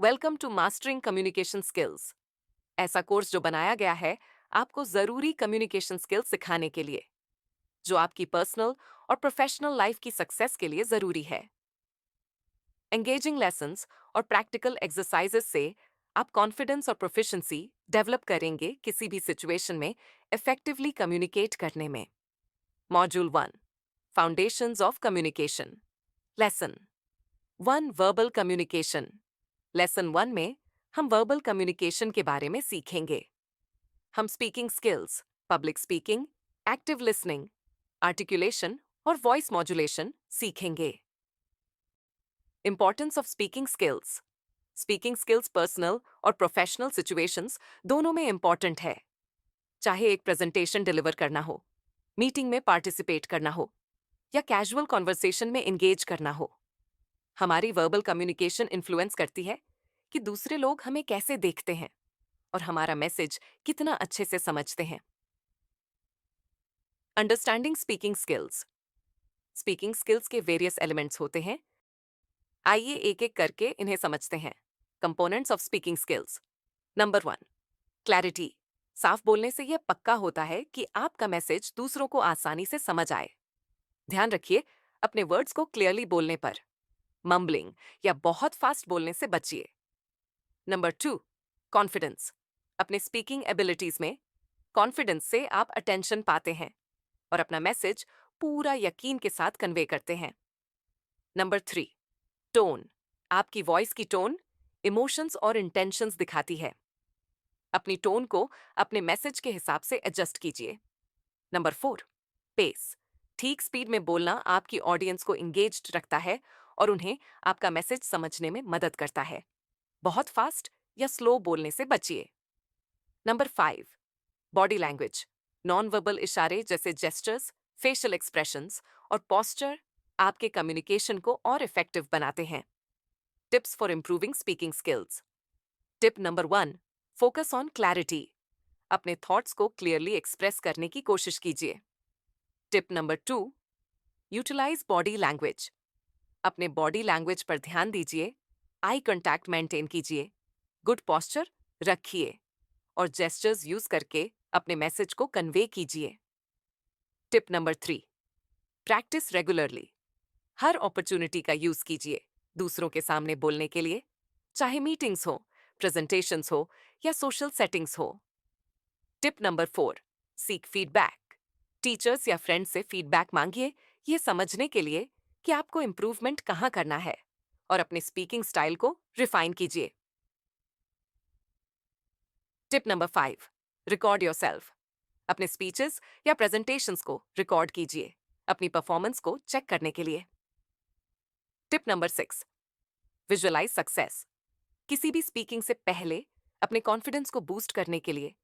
Welcome to mastering communication skills. ऐसा course जो बनाया गया है आपको जरूरी कम्युनिकेशन स्किल्स सिखाने के लिए, जो आपकी पर्सनल और प्रोफेशनल लाइफ की सक्सेस के लिए जरूरी है। एंगेजिंग लेसन्स और प्रैक्टिकल एक्सरसाइजेस से आप कॉन्फिडेंस और प्रोफिशिएंसी डेवलप करेंगे किसी भी सिचुएशन में इफेक्टिवली कम्युनिकेट करने में। Module 1, foundations of communication. Lesson 1, verbal communication. Lesson 1 में हम वर्बल कम्युनिकेशन के बारे में सीखेंगे। हम speaking skills, public speaking, active listening, articulation और वॉइस मॉड्यूलेशन सीखेंगे। Importance of speaking skills. Speaking skills personal और प्रोफेशनल सिचुएशंस दोनों में इंपॉर्टेंट है। चाहे एक प्रेजेंटेशन डिलीवर करना हो, मीटिंग में पार्टिसिपेट करना हो या कैजुअल कॉन्वर्सेशन में एंगेज करना हो, हमारी वर्बल कम्युनिकेशन इन्फ्लुएंस करती है कि दूसरे लोग हमें कैसे देखते हैं और हमारा मैसेज कितना अच्छे से समझते हैं। Understanding speaking skills. Speaking skills के वेरियस एलिमेंट्स होते हैं। आइए एक एक करके इन्हें समझते हैं। Components of speaking skills. Number 1, clarity. साफ बोलने से यह पक्का होता है कि आपका मैसेज दूसरों को आसानी से समझ आए। ध्यान रखिए अपने वर्ड्स को क्लियरली बोलने पर। मम्बलिंग या बहुत फास्ट बोलने से बचिए। Number 2, confidence. अपने स्पीकिंग एबिलिटीज में कॉन्फिडेंस से आप अटेंशन पाते हैं और अपना मैसेज पूरा यकीन के साथ कन्वे करते हैं। Number 3, tone. आपकी वॉइस की टोन इमोशंस और इंटेंशंस दिखाती है। अपनी टोन को अपने मैसेज के हिसाब से एडजस्ट कीजिए। Number 4, pace. ठीक स्पीड में बोलना आपकी ऑडियंस को इंगेज्ड रखता है और उन्हें आपका मैसेज समझने में मदद करता है। बहुत फास्ट या स्लो बोलने से बचिए। Number 5, body language. Non verbal इशारे जैसे जेस्चर्स, फेशियल एक्सप्रेशंस और पोस्चर आपके कम्युनिकेशन को और इफेक्टिव बनाते हैं। Tips for improving speaking skills. Tip number 1, focus on clarity. अपने थॉट्स को क्लियरली एक्सप्रेस करने की कोशिश कीजिए। Tip number 2, utilize body language. अपने बॉडी लैंग्वेज पर ध्यान दीजिए। आई कांटेक्ट मेंटेन कीजिए, गुड पोस्चर रखिए और जेस्चर्स यूज करके अपने मैसेज को कन्वे कीजिए। Tip number 3, practice regularly. हर अपॉर्चुनिटी का यूज कीजिए दूसरों के सामने बोलने के लिए, चाहे मीटिंग्स हो, प्रेजेंटेशंस हो या सोशल सेटिंग्स हो। Tip number 4, seek feedback. Teachers या फ्रेंड से फीडबैक मांगिए ये समझने के लिए कि आपको इंप्रूवमेंट कहाँ करना है और अपने स्पीकिंग स्टाइल को रिफाइन कीजिए। Tip number 5, record yourself. अपने स्पीचेस या प्रेजेंटेशंस को रिकॉर्ड कीजिए अपनी परफॉर्मेंस को चेक करने के लिए। Tip number 6, visualize success. किसी भी स्पीकिंग से पहले अपने कॉन्फिडेंस को बूस्ट करने के लिए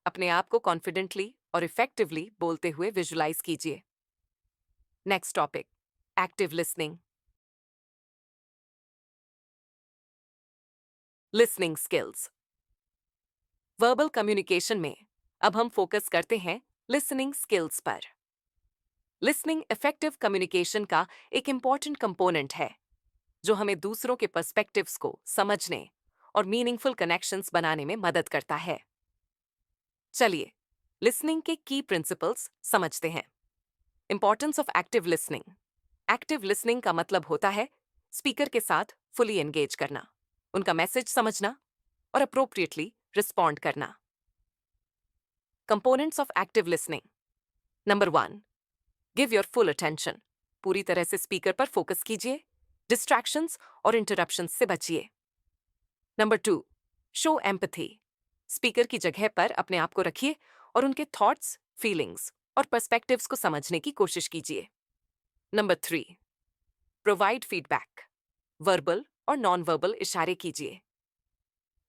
अपने आप को कॉन्फिडेंटली और इफेक्टिवली बोलते हुए विजुअलाइज कीजिए। Next topic, active listening. Listening skills. Verbal communication में अब हम फोकस करते हैं लिसनिंग स्किल्स पर। लिसनिंग इफेक्टिव कम्युनिकेशन का एक इंपॉर्टेंट कंपोनेंट है जो हमें दूसरों के पर्सपेक्टिव्स को समझने और मीनिंगफुल कनेक्शंस बनाने में मदद करता है। चलिए लिसनिंग के की प्रिंसिपल्स समझते हैं। Importance of active listening. Active listening का मतलब होता है स्पीकर के साथ फुली एंगेज करना, उनका मैसेज समझना और अप्रोप्रिएटली रिस्पॉन्ड करना। Components of active listening. Number 1, give your full attention. पूरी तरह से स्पीकर पर फोकस कीजिए, डिस्ट्रैक्शंस और इंटरप्शंस से बचिए। Number 2, show empathy. स्पीकर की जगह पर अपने आप को रखिए और उनके थॉट्स, फीलिंग्स और पर्सपेक्टिव्स को समझने की कोशिश कीजिए। Number 3, provide feedback. वर्बल और नॉन वर्बल इशारे कीजिए,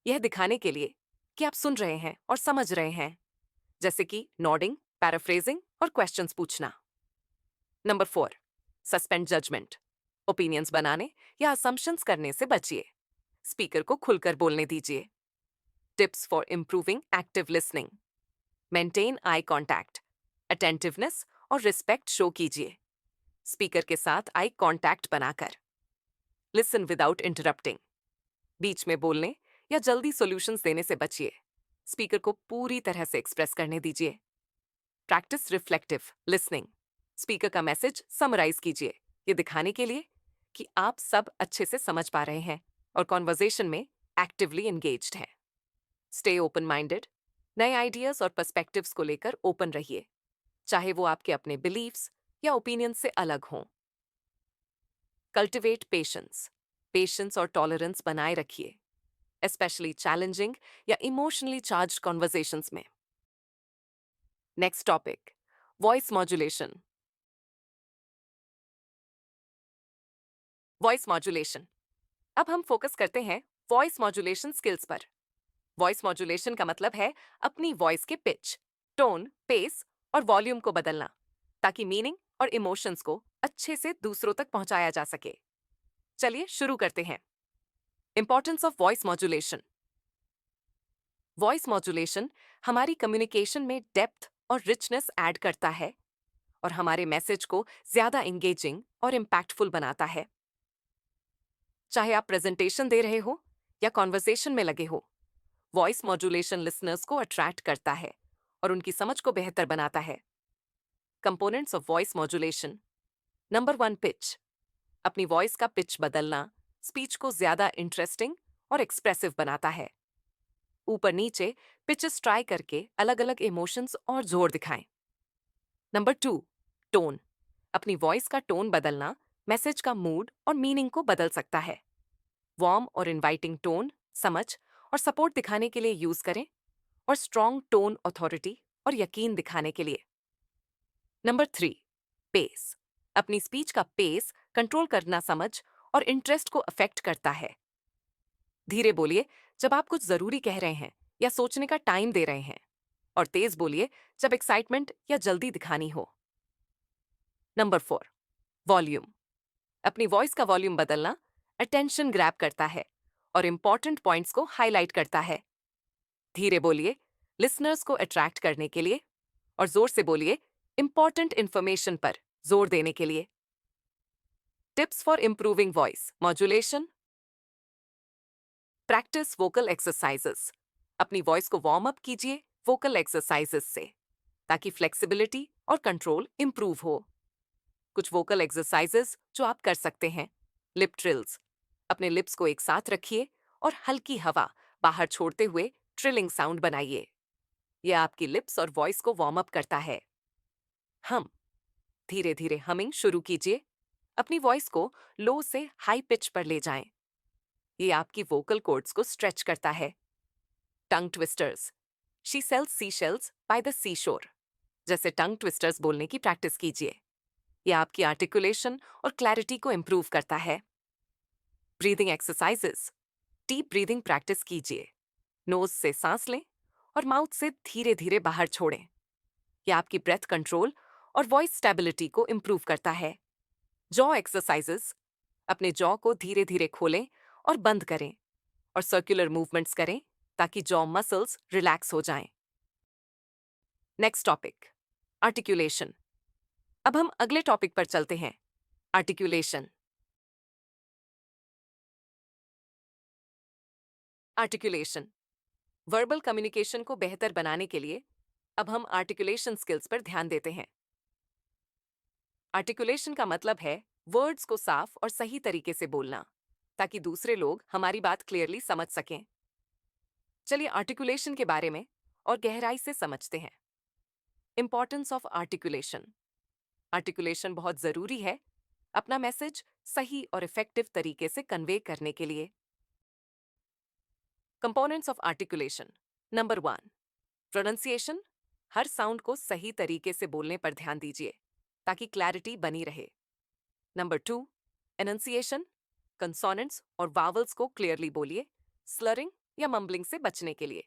यह दिखाने के लिए कि आप सुन रहे हैं और समझ रहे हैं, जैसे कि नॉडिंग, पैराफ्रेजिंग और क्वेश्चंस पूछना। Number 4, suspend judgement. ओपिनियंस बनाने या असम्पशंस करने से बचिए, स्पीकर को खुलकर बोलने दीजिए। Tips for improving active listening. Maintain eye contact. Attentiveness और रिस्पेक्ट शो कीजिए, स्पीकर के साथ आई कांटेक्ट बनाकर। Listen without interrupting. बीच में बोलने या जल्दी सॉल्यूशंस देने से बचिए। स्पीकर को पूरी तरह से एक्सप्रेस करने दीजिए। Practice reflective listening. स्पीकर का मैसेज समराइज कीजिए, ये दिखाने के लिए कि आप सब अच्छे से समझ पा रहे हैं और कॉन्वर्जेशन में एक्टिवली एंगेज्ड हैं। Stay open minded. नए आइडियाज और पर्सपेक्टिव्स को लेकर ओपन रहिए, चाहे वो आपके अपने बिलीव्स या ओपिनियंस से अलग हों। Cultivate patience. पेशेंस और टॉलरेंस बनाए रखिए, स्पेशली चैलेंजिंग या इमोशनली चार्ज्ड कॉन्वर्जेशंस में। Next topic, voice modulation. Voice modulation. अब हम फोकस करते हैं वॉइस मॉड्यूलेशन स्किल्स पर। वॉइस मॉड्यूलेशन का मतलब है अपनी वॉइस के पिच, टोन, पेस और वॉल्यूम को बदलना, ताकि मीनिंग और इमोशंस को अच्छे से दूसरों तक पहुंचाया जा सके। चलिए शुरू करते हैं। Importance of voice modulation. Voice modulation हमारी कम्युनिकेशन में डेप्थ और रिचनेस ऐड करता है और हमारे मैसेज को ज्यादा एंगेजिंग और इम्पैक्टफुल बनाता है। चाहे आप प्रेजेंटेशन दे रहे हो या कॉन्वर्सेशन में लगे हो, वॉइस मॉड्यूलेशन लिसनर्स को अट्रैक्ट करता है और उनकी समझ को बेहतर बनाता है। Components of voice modulation. Number 1, pitch. अपनी वॉइस का पिच बदलना स्पीच को ज्यादा इंटरेस्टिंग और एक्सप्रेसिव बनाता है। ऊपर नीचे पिचेस ट्राई करके अलग अलग इमोशंस और जोर दिखाएं। Number 2, tone. अपनी वॉइस का टोन बदलना मैसेज का मूड और मीनिंग को बदल सकता है। वार्म और इनवाइटिंग टोन समझ और सपोर्ट दिखाने के लिए यूज करें, और स्ट्रॉन्ग टोन अथॉरिटी और यकीन दिखाने के लिए। Number 3, pace. अपनी स्पीच का पेस कंट्रोल करना समझ और इंटरेस्ट को अफेक्ट करता है। धीरे बोलिए जब आप कुछ जरूरी कह रहे हैं या सोचने का टाइम दे रहे हैं, और तेज बोलिए जब एक्साइटमेंट या जल्दी दिखानी हो। Number 4, volume. अपनी वॉइस का वॉल्यूम बदलना अटेंशन ग्रैब करता है और इंपॉर्टेंट पॉइंट्स को हाईलाइट करता है। धीरे बोलिए लिसनर्स को अट्रैक्ट करने के लिए, और जोर से बोलिए इंपॉर्टेंट इंफॉर्मेशन पर जोर देने के लिए। Tips for improving voice modulation. Practice vocal exercises. अपनी वॉइस को वार्म अप कीजिए वोकल एक्सरसाइजेस से, ताकि फ्लेक्सिबिलिटी और कंट्रोल इंप्रूव हो। कुछ वोकल एक्सरसाइजेस जो आप कर सकते हैं। Lip trills. अपने लिप्स को एक साथ रखिए और हल्की हवा बाहर छोड़ते हुए ट्रिलिंग साउंड बनाइए। यह आपकी लिप्स और वॉइस को वार्म अप करता है। हम धीरे धीरे हमिंग शुरू कीजिए। अपनी वॉइस को लो से हाई पिच पर ले जाएं। ये आपकी वोकल कॉर्ड्स को स्ट्रेच करता है। Tongue twisters. She sells sea shells by the sea shore. जैसे टंग ट्विस्टर्स बोलने की प्रैक्टिस कीजिए। यह आपकी आर्टिकुलेशन और क्लैरिटी को इंप्रूव करता है। Breathing exercises. Deep breathing practice कीजिए। नोज से सांस लें और माउथ से धीरे धीरे बाहर छोड़ें। यह आपकी ब्रेथ कंट्रोल और वॉइस स्टेबिलिटी को इंप्रूव करता है। Jaw exercises. अपने जॉ को धीरे धीरे खोलें और बंद करें, और सर्कुलर मूवमेंट्स करें ताकि जॉ मसल्स रिलैक्स हो जाएं। Next topic, articulation. अब हम अगले टॉपिक पर चलते हैं, आर्टिकुलेशन। आर्टिकुलेशन वर्बल कम्युनिकेशन को बेहतर बनाने के लिए अब हम आर्टिकुलेशन स्किल्स पर ध्यान देते हैं। आर्टिकुलेशन का मतलब है वर्ड्स को साफ और सही तरीके से बोलना, ताकि दूसरे लोग हमारी बात क्लियरली समझ सकें। चलिए आर्टिकुलेशन के बारे में और गहराई से समझते हैं। Importance of articulation. आर्टिकुलेशन बहुत जरूरी है अपना मैसेज सही और इफेक्टिव तरीके से कन्वे करने के लिए। Components of articulation. Number 1, pronunciation. Her sound को सही तरीके से बोलने पर ध्यान दीजिए ताकि क्लैरिटी बनी रहे। नंबर 2, एनंसिएशन। कंसोनेंट्स और वावल्स को क्लियरली बोलिए, स्लरिंग या मम्बलिंग से बचने के लिए।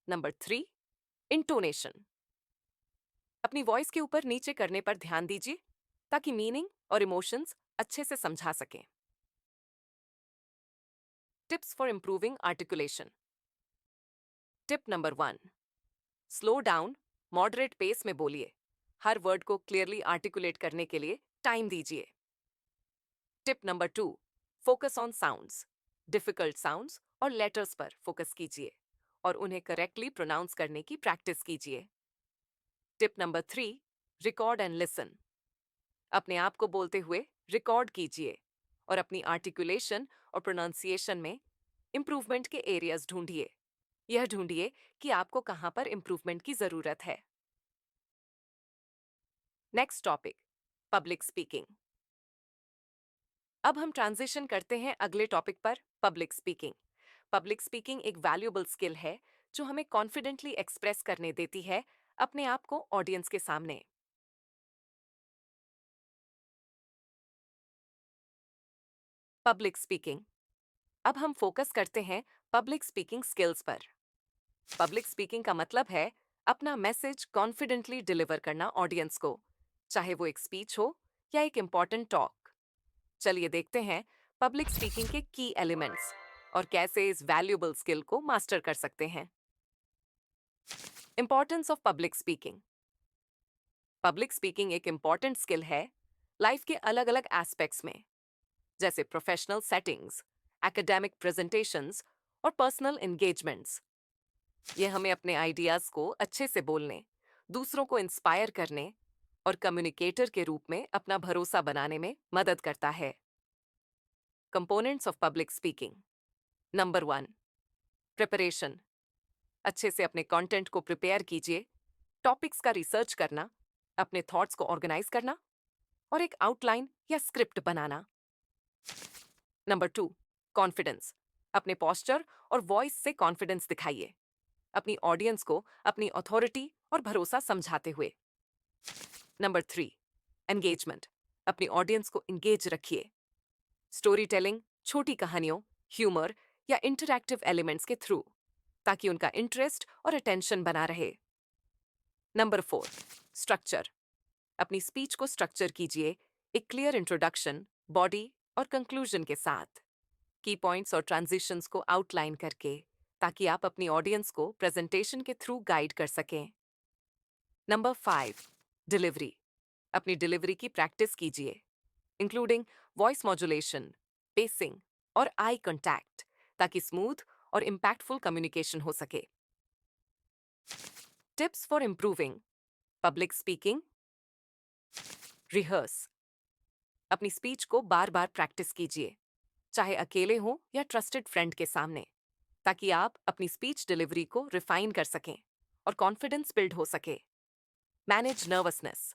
Number 3, intonation. अपनी वॉइस के ऊपर नीचे करने पर ध्यान दीजिए ताकि मीनिंग और इमोशंस अच्छे से समझा सकें। Tips for improving articulation. Tip number 1, slow down, moderate pace में बोलिए। हर वर्ड को क्लियरली आर्टिकुलेट करने के लिए टाइम दीजिए। Tip number 2, focus on sounds. Difficult sounds और लेटर्स पर फोकस कीजिए और उन्हें करेक्टली प्रोनाउंस करने की प्रैक्टिस कीजिए। Tip number 3, record and listen. अपने आप को बोलते हुए रिकॉर्ड कीजिए और अपनी आर्टिकुलेशन और प्रोनाउंसिएशन में इंप्रूवमेंट के एरियाज ढूंढिए। यह ढूंढिए कि आपको कहां पर इंप्रूवमेंट की जरूरत है। Next topic, public speaking. अब हम ट्रांजिशन करते हैं अगले टॉपिक पर, पब्लिक स्पीकिंग। पब्लिक स्पीकिंग एक वैल्यूएबल स्किल है जो हमें कॉन्फिडेंटली एक्सप्रेस करने देती है अपने आप को ऑडियंस के सामने। Public speaking. अब हम फोकस करते हैं पब्लिक स्पीकिंग स्किल्स पर। पब्लिक स्पीकिंग का मतलब है अपना मैसेज कॉन्फिडेंटली डिलीवर करना ऑडियंस को, चाहे वो एक स्पीच हो या एक इंपॉर्टेंट टॉक। चलिए देखते हैं पब्लिक स्पीकिंग के की एलिमेंट्स और कैसे इस वैल्यूएबल स्किल को मास्टर कर सकते हैं। Importance of public speaking. Public speaking एक इंपॉर्टेंट स्किल है लाइफ के अलग अलग एस्पेक्ट्स में, जैसे प्रोफेशनल सेटिंग्स, एकेडमिक प्रेजेंटेशंस और पर्सनल एंगेजमेंट्स। यह हमें अपने आइडियाज को अच्छे से बोलने, दूसरों को इंस्पायर करने और कम्युनिकेटर के रूप में अपना भरोसा बनाने में मदद करता है। Components of public speaking. Number 1, preparation. अच्छे से अपने कंटेंट को प्रिपेयर कीजिए। टॉपिक्स का रिसर्च करना, अपने थॉट्स को ऑर्गेनाइज करना और एक आउटलाइन या स्क्रिप्ट बनाना। Number 2, confidence. अपने पोस्चर और वॉइस से कॉन्फिडेंस दिखाइए, अपनी ऑडियंस को अपनी अथॉरिटी और भरोसा समझाते हुए। Number 3, engagement. अपनी ऑडियंस को इंगेज रखिए, स्टोरी टेलिंग, छोटी कहानियों, ह्यूमर या इंटरैक्टिव एलिमेंट्स के थ्रू, ताकि उनका इंटरेस्ट और अटेंशन बना रहे। Number 4, structure. अपनी स्पीच को स्ट्रक्चर कीजिए, एक क्लियर इंट्रोडक्शन, बॉडी और कंक्लूजन के साथ, की पॉइंट्स और ट्रांजिशंस को आउटलाइन करके, ताकि आप अपनी ऑडियंस को प्रेजेंटेशन के थ्रू गाइड कर सकें। Number 5, delivery. अपनी डिलीवरी की प्रैक्टिस कीजिए, इंक्लूडिंग वॉइस मॉड्यूलेशन, पेसिंग और आई कांटेक्ट, ताकि स्मूथ और इंपैक्टफुल कम्युनिकेशन हो सके। Tips for improving public speaking. Rehearse. अपनी स्पीच को बार बार प्रैक्टिस कीजिए, चाहे अकेले हो या ट्रस्टेड फ्रेंड के सामने, ताकि आप अपनी स्पीच डिलीवरी को रिफाइन कर सकें और कॉन्फिडेंस बिल्ड हो सके। Manage nervousness.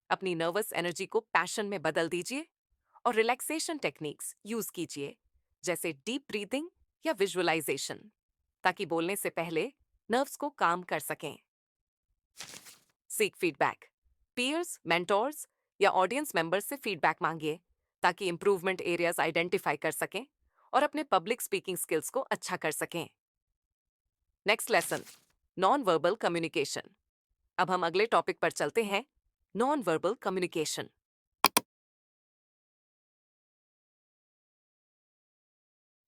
अपनी नर्वस एनर्जी को पैशन में बदल दीजिए और रिलैक्सेशन टेक्निक्स यूज कीजिए, जैसे डीप ब्रीदिंग या विजुअलाइजेशन, ताकि बोलने से पहले नर्व्स को काम कर सकें। Seek feedback. पीयर्स, मेंटोर्स या ऑडियंस मेंबर्स से फीडबैक मांगिए, ताकि इंप्रूवमेंट एरियाज आइडेंटिफाई कर सकें और अपने पब्लिक स्पीकिंग स्किल्स को अच्छा कर सकें। Next lesson, non verbal communication. अब हम अगले टॉपिक पर चलते हैं, non verbal communication.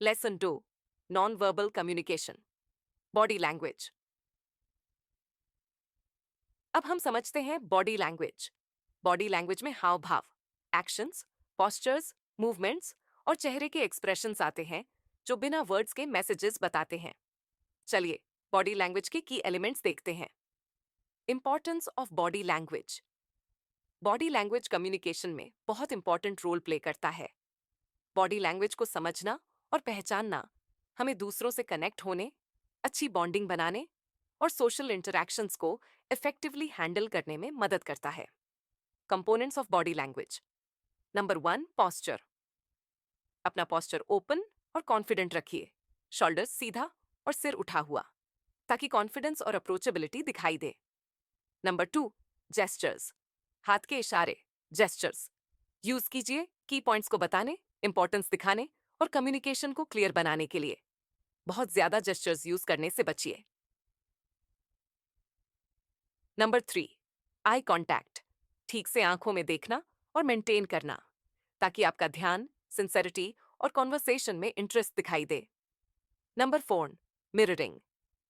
Lesson 2, non verbal communication, body language. अब हम समझते हैं बॉडी लैंग्वेज। बॉडी लैंग्वेज में हाव भाव, एक्शंस, पोस्चर्स, मूवमेंट्स और चेहरे के एक्सप्रेशंस आते हैं, जो बिना वर्ड्स के मैसेजेस बताते हैं। चलिए बॉडी लैंग्वेज के की एलिमेंट्स देखते हैं। Importance of body language. Body language communication में बहुत इंपॉर्टेंट रोल प्ले करता है। बॉडी लैंग्वेज को समझना और पहचानना हमें दूसरों से कनेक्ट होने, अच्छी बॉन्डिंग बनाने और सोशल इंटरैक्शंस को इफेक्टिवली हैंडल करने में मदद करता है। Components of body language. Number 1, posture. अपना पोस्चर ओपन और कॉन्फिडेंट रखिए, शोल्डर्स सीधा और सिर उठा हुआ, ताकि कॉन्फिडेंस और अप्रोचेबिलिटी दिखाई दे। Number 2, gestures. हाथ के इशारे, जेस्चर्स यूज कीजिए की पॉइंट्स को बताने, इंपॉर्टेंस दिखाने और कम्युनिकेशन को क्लियर बनाने के लिए। बहुत ज्यादा जेस्चर्स यूज करने से बचिए। Number 3, eye contact. ठीक से आंखों में देखना और मेंटेन करना, ताकि आपका ध्यान, सिंसेरिटी और कॉन्वर्सेशन में इंटरेस्ट दिखाई दे। Number 4, mirroring.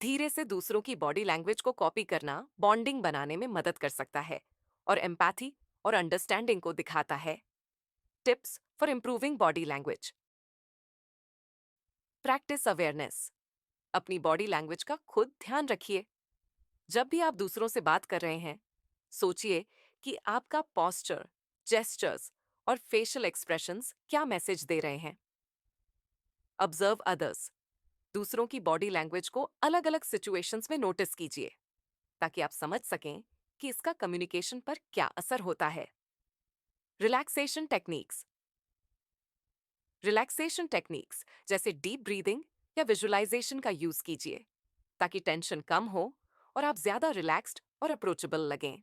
धीरे से दूसरों की बॉडी लैंग्वेज को कॉपी करना बॉन्डिंग बनाने में मदद कर सकता है और एम्पैथी और अंडरस्टैंडिंग को दिखाता है। Tips for improving body language. Practice awareness. अपनी बॉडी लैंग्वेज का खुद ध्यान रखिए। जब भी आप दूसरों से बात कर रहे हैं, सोचिए कि आपका पोस्चर, जेस्चर्स और फेशियल एक्सप्रेशंस क्या मैसेज दे रहे हैं। Observe others. दूसरों की बॉडी लैंग्वेज को अलग अलग सिचुएशंस में नोटिस कीजिए ताकि आप समझ सकें कि इसका कम्युनिकेशन पर क्या असर होता है। Relaxation techniques. रिलैक्सेशन टेक्निक्स जैसे डीप ब्रीदिंग या विजुअलाइजेशन का यूज कीजिए ताकि टेंशन कम हो और आप ज्यादा रिलैक्स्ड और अप्रोचेबल लगें।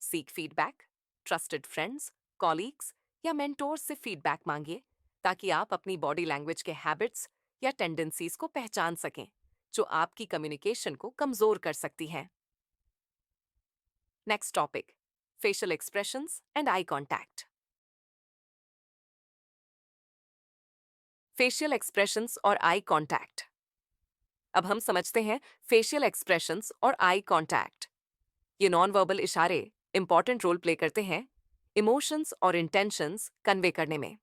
Seek feedback. Trusted friends, colleagues या मेंटोर्स से फीडबैक मांगिए ताकि आप अपनी बॉडी लैंग्वेज के हैबिट्स या टेंडेंसीज को पहचान सकें जो आपकी कम्युनिकेशन को कमजोर कर सकती हैं। Next topic, facial expressions and eye contact. Facial expressions और आई कांटेक्ट। अब हम समझते हैं फेशियल एक्सप्रेशंस और आई कांटेक्ट। ये नॉन वर्बल इशारे इंपॉर्टेंट रोल प्ले करते हैं इमोशंस और इंटेंशंस कन्वे करने में।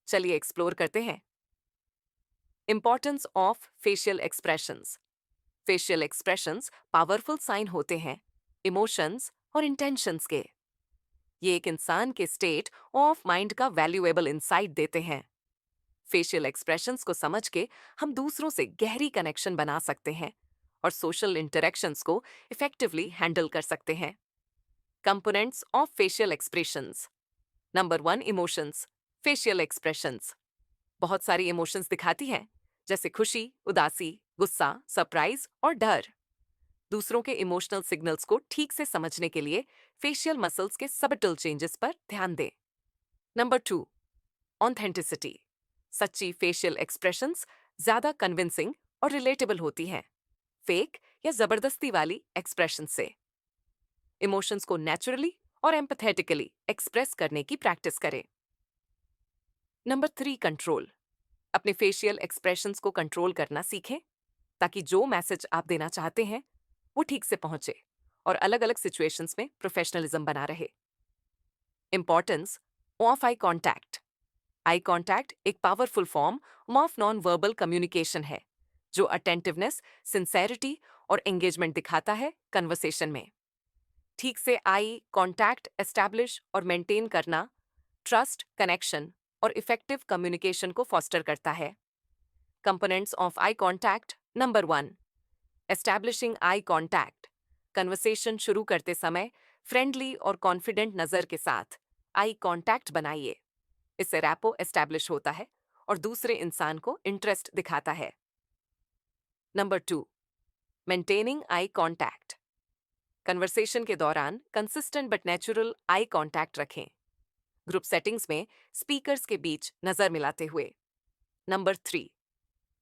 चलिए एक्सप्लोर करते हैं। Importance of facial expressions. Facial expressions powerful sign होते हैं इमोशंस और इंटेंशंस के। ये एक इंसान के स्टेट ऑफ माइंड का वैल्यूएबल इंसाइट देते हैं। फेशियल एक्सप्रेशंस को समझ के हम दूसरों से गहरी कनेक्शन बना सकते हैं और सोशल इंटरेक्शंस को इफेक्टिवली हैंडल कर सकते हैं। Components of facial expressions. Number 1, emotions. Facial expressions बहुत सारी इमोशंस दिखाती हैं जैसे खुशी, उदासी, गुस्सा, सरप्राइज और डर। दूसरों के इमोशनल सिग्नल्स को ठीक से समझने के लिए फेशियल मसल्स के सबटल चेंजेस पर ध्यान दें। Number 2, authenticity. सच्ची फेशियल एक्सप्रेशंस ज्यादा कन्विंसिंग और रिलेटेबल होती हैं फेक या जबरदस्ती वाली एक्सप्रेशन से। इमोशंस को नेचुरली और एम्पैथेटिकली एक्सप्रेस करने की प्रैक्टिस करें। Number 3, control. अपने फेशियल एक्सप्रेशंस को कंट्रोल करना सीखें ताकि जो मैसेज आप देना चाहते हैं वो ठीक से पहुंचे और अलग अलग सिचुएशंस में प्रोफेशनलिज्म बना रहे। Importance of eye contact. Eye contact एक powerful form of non verbal communication है जो अटेंटिवनेस, सिंसेरिटी और एंगेजमेंट दिखाता है कन्वर्सेशन में। ठीक से आई कांटेक्ट एस्टैब्लिश और मेंटेन करना ट्रस्ट, कनेक्शन और इफेक्टिव कम्युनिकेशन को फॉस्टर करता है। Components of eye contact. Number 1, establishing I contact. Conversation शुरू करते समय फ्रेंडली और कॉन्फिडेंट नजर के साथ आई कांटेक्ट बनाइए। इससे रैपो एस्टैब्लिश होता है और दूसरे इंसान को इंटरेस्ट दिखाता है। Number 2, maintaining eye contact. Conversation के दौरान consistent but natural eye contact रखें, ग्रुप सेटिंग्स में स्पीकर्स के बीच नजर मिलाते हुए। Number 3,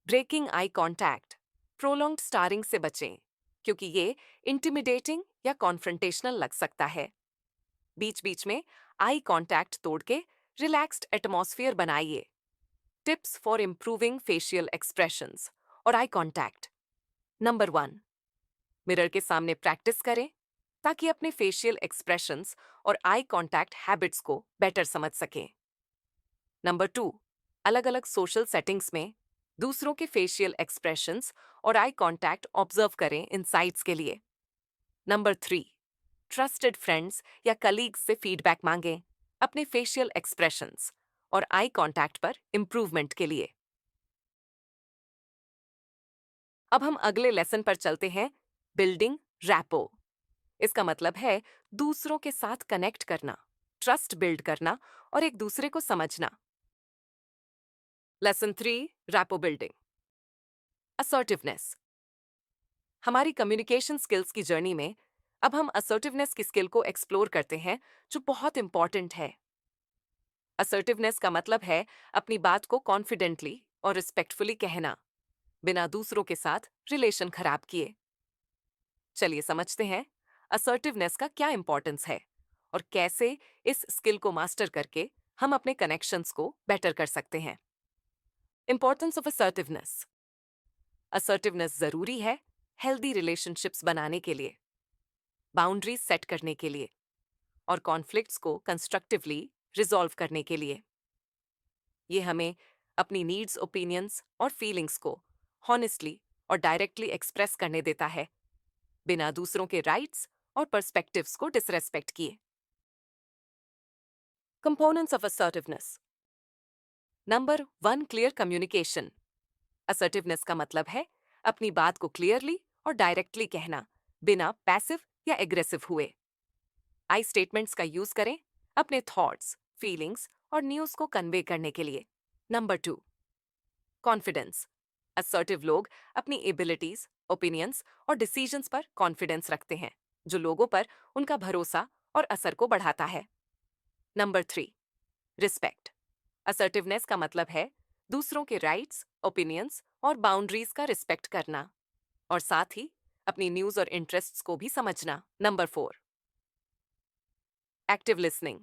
breaking eye contact. Prolonged staring से बचें क्योंकि ये इंटिमिडेटिंग या कॉन्फ्रंटेशनल लग सकता है। बीच बीच में आई कांटेक्ट तोड़ के रिलैक्स्ड एटमॉस्फेयर बनाइए। Tips for improving facial expressions और आई कांटेक्ट। नंबर 1, मिरर के सामने प्रैक्टिस करें ताकि अपने फेशियल एक्सप्रेशंस और आई कांटेक्ट हैबिट्स को बेटर समझ सकें। नंबर 2, अलग अलग सोशल सेटिंग्स में दूसरों के फेशियल एक्सप्रेशंस और आई कांटेक्ट ऑब्जर्व करें इनसाइट्स के लिए। नंबर 3, ट्रस्टेड फ्रेंड्स या कलीग्स से फीडबैक मांगें अपने फेशियल एक्सप्रेशंस और आई कांटेक्ट पर इंप्रूवमेंट के लिए। अब हम अगले लेसन पर चलते हैं, बिल्डिंग रैपो। इसका मतलब है दूसरों के साथ कनेक्ट करना, ट्रस्ट बिल्ड करना और एक दूसरे को समझना। Lesson 3, rapport building. असर्टिवनेस। हमारी कम्युनिकेशन स्किल्स की जर्नी में अब हम असर्टिवनेस की स्किल को एक्सप्लोर करते हैं जो बहुत इंपॉर्टेंट है। असर्टिवनेस का मतलब है अपनी बात को कॉन्फिडेंटली और रिस्पेक्टफुली कहना बिना दूसरों के साथ रिलेशन खराब किए। चलिए समझते हैं असर्टिवनेस का क्या इंपॉर्टेंस है और कैसे इस स्किल को मास्टर करके हम अपने कनेक्शंस को बेटर कर सकते हैं। Importance of assertiveness. असर्टिवनेस जरूरी है हेल्दी रिलेशनशिप्स बनाने के लिए, बाउंड्रीज सेट करने के लिए और कॉन्फ्लिक्ट्स को कंस्ट्रक्टिवली रिजॉल्व करने के लिए। ये हमें अपनी नीड्स, ओपिनियंस और फीलिंग्स को हॉनेस्टली और डायरेक्टली एक्सप्रेस करने देता है, बिना दूसरों के राइट्स और पर्सपेक्टिव्स को डिसरेस्पेक्ट किए। Components of assertiveness. Number 1, clear communication. Assertiveness का मतलब है अपनी बात को क्लियरली और डायरेक्टली कहना, बिना पैसिव या एग्रेसिव हुए। आई स्टेटमेंट्स का यूज करें अपने थॉट्स, फीलिंग्स और न्यूज को कन्वे करने के लिए। Number 2, confidence. असर्टिव लोग अपनी एबिलिटीज, ओपिनियंस और डिसीजंस पर कॉन्फिडेंस रखते हैं, जो लोगों पर उनका भरोसा और असर को बढ़ाता है। Number 3, respect. असर्टिवनेस का मतलब है दूसरों के राइट्स, ओपिनियंस और बाउंड्रीज का रिस्पेक्ट करना, और साथ ही अपनी न्यूज और इंटरेस्ट्स को भी समझना। Number 4, active listening.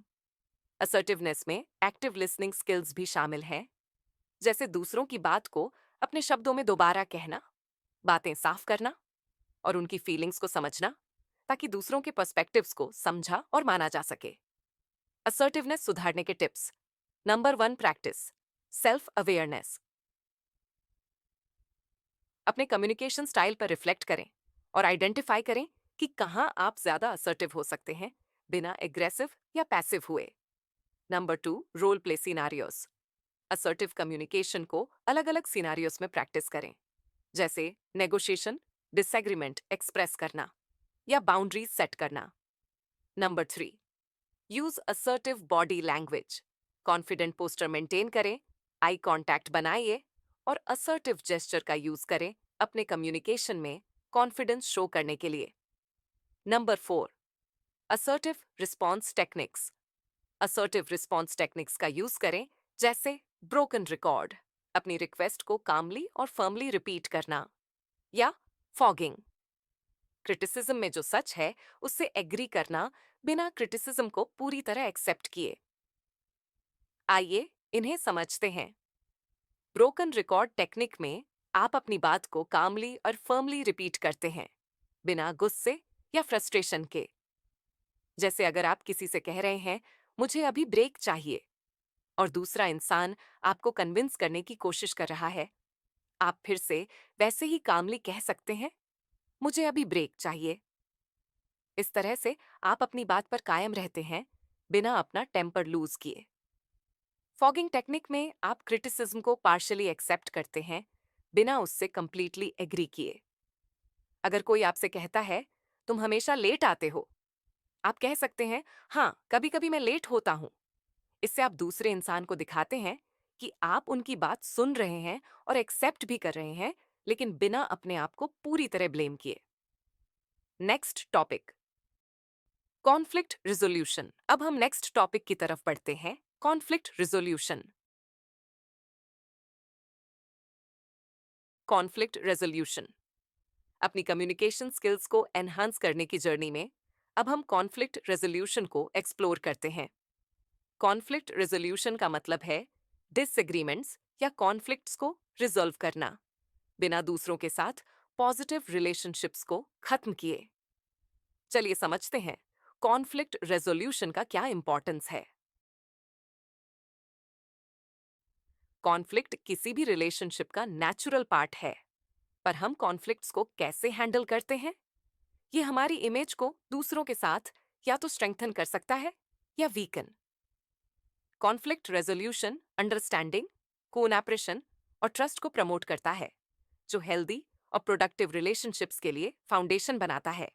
असर्टिवनेस में एक्टिव लिसनिंग स्किल्स भी शामिल हैं, जैसे दूसरों की बात को अपने शब्दों में दोबारा कहना, बातें साफ करना और उनकी फीलिंग्स को समझना, ताकि दूसरों के पर्सपेक्टिव्स को समझा और माना जा सके। असर्टिवनेस सुधारने के tips. Number 1, practice self awareness. अपने कम्युनिकेशन स्टाइल पर रिफ्लेक्ट करें और आइडेंटिफाई करें कि कहां आप ज्यादा असर्टिव हो सकते हैं, बिना एग्रेसिव या पैसिव हुए। Number 2, role play scenarios. Assertive communication को अलग अलग सिनारियोस में प्रैक्टिस करें, जैसे नेगोशिएशन, डिसएग्रीमेंट एक्सप्रेस करना या बाउंड्रीज सेट करना। Number 3, use assertive body language. Confident poster maintain करें, आई कांटेक्ट बनाइए और असर्टिव जेस्चर का यूज करें अपने कम्युनिकेशन में कॉन्फिडेंस शो करने के लिए। Number 4, assertive response techniques. Assertive response techniques का यूज करें, जैसे ब्रोकन रिकॉर्ड, अपनी रिक्वेस्ट को कामली और फर्मली रिपीट करना, या फॉगिंग, क्रिटिसिज्म में जो सच है उससे एग्री करना, बिना क्रिटिसिज्म को पूरी तरह एक्सेप्ट किए। आइए इन्हें समझते हैं। ब्रोकन रिकॉर्ड टेक्निक में आप अपनी बात को कामली और फर्मली रिपीट करते हैं, बिना गुस्से या फ्रस्ट्रेशन के। जैसे अगर आप किसी से कह रहे हैं, मुझे अभी ब्रेक चाहिए, और दूसरा इंसान आपको कन्विंस करने की कोशिश कर रहा है, आप फिर से वैसे ही कामली कह सकते हैं, मुझे अभी ब्रेक चाहिए। इस तरह से आप अपनी बात पर कायम रहते हैं, बिना अपना टेम्पर लूज किए। फॉगिंग टेक्निक में आप क्रिटिसिज्म को पार्शियली एक्सेप्ट करते हैं, बिना उससे कंप्लीटली एग्री किए। अगर कोई आपसे कहता है, तुम हमेशा लेट आते हो, आप कह सकते हैं, हाँ, कभी कभी मैं लेट होता हूं। इससे आप दूसरे इंसान को दिखाते हैं कि आप उनकी बात सुन रहे हैं और एक्सेप्ट भी कर रहे हैं, लेकिन बिना अपने आप को पूरी तरह ब्लेम किए। Next topic, conflict resolution. अब हम नेक्स्ट टॉपिक की तरफ बढ़ते हैं, कॉन्फ्लिक्ट रिजोल्यूशन। Conflict resolution. अपनी कम्युनिकेशन स्किल्स को एनहांस करने की जर्नी में अब हम कॉन्फ्लिक्ट रेजोल्यूशन को एक्सप्लोर करते हैं। कॉन्फ्लिक्ट रेजोल्यूशन का मतलब है डिसएग्रीमेंट्स या कॉन्फ्लिक्ट्स को रिजॉल्व करना, बिना दूसरों के साथ पॉजिटिव रिलेशनशिप्स को खत्म किए। चलिए समझते हैं कॉन्फ्लिक्ट रेजोल्यूशन का क्या इंपॉर्टेंस है। कॉन्फ्लिक्ट किसी भी रिलेशनशिप का नेचुरल पार्ट है, पर हम कॉन्फ्लिक्ट्स को कैसे हैंडल करते हैं, ये हमारी इमेज को दूसरों के साथ या तो स्ट्रेंथन कर सकता है या weaken. Conflict resolution understanding, collaboration और ट्रस्ट को प्रमोट करता है, जो हेल्दी और प्रोडक्टिव रिलेशनशिप्स के लिए फाउंडेशन बनाता है।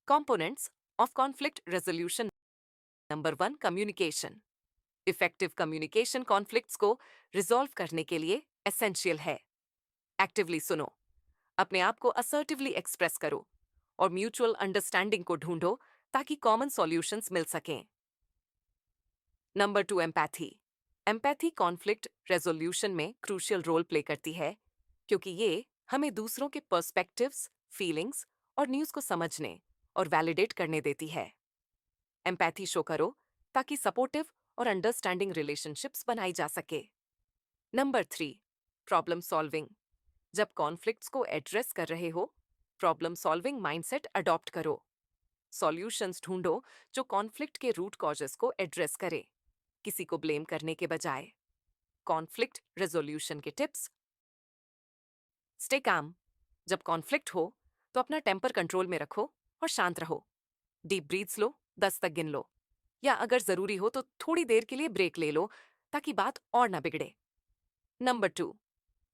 Components of conflict resolution. Number 1, communication. Effective communication conflicts को रिजॉल्व करने के लिए एसेंशियल है। एक्टिवली सुनो, अपने आप को असर्टिवली एक्सप्रेस करो और म्यूचुअल अंडरस्टैंडिंग को ढूंढो, ताकि कॉमन सॉल्यूशंस मिल सकें। Number 2, empathy. Empathy conflict resolution में क्रूशियल रोल प्ले करती है, क्योंकि ये हमें दूसरों के पर्सपेक्टिव्स, फीलिंग्स और न्यूज़ को समझने और वैलिडेट करने देती है। एम्पैथी शो करो ताकि सपोर्टिव और अंडरस्टैंडिंग रिलेशनशिप्स बनाई जा सके। Number 3, problem solving. जब कॉन्फ्लिक्ट्स को एड्रेस कर रहे हो, प्रॉब्लम सॉल्विंग माइंडसेट अडॉप्ट करो। सॉल्यूशंस ढूंढो जो कॉन्फ्लिक्ट के रूट कॉजेस को एड्रेस करे, किसी को ब्लेम करने के बजाय। कॉन्फ्लिक्ट रेजोल्यूशन के टिप्स। Stay calm. जब कॉन्फ्लिक्ट हो तो अपना टेम्पर कंट्रोल में रखो और शांत रहो। डीप ब्रीथ्स लो, 10 तक गिन लो, या अगर जरूरी हो तो थोड़ी देर के लिए ब्रेक ले लो ताकि बात और ना बिगड़े। Number 2,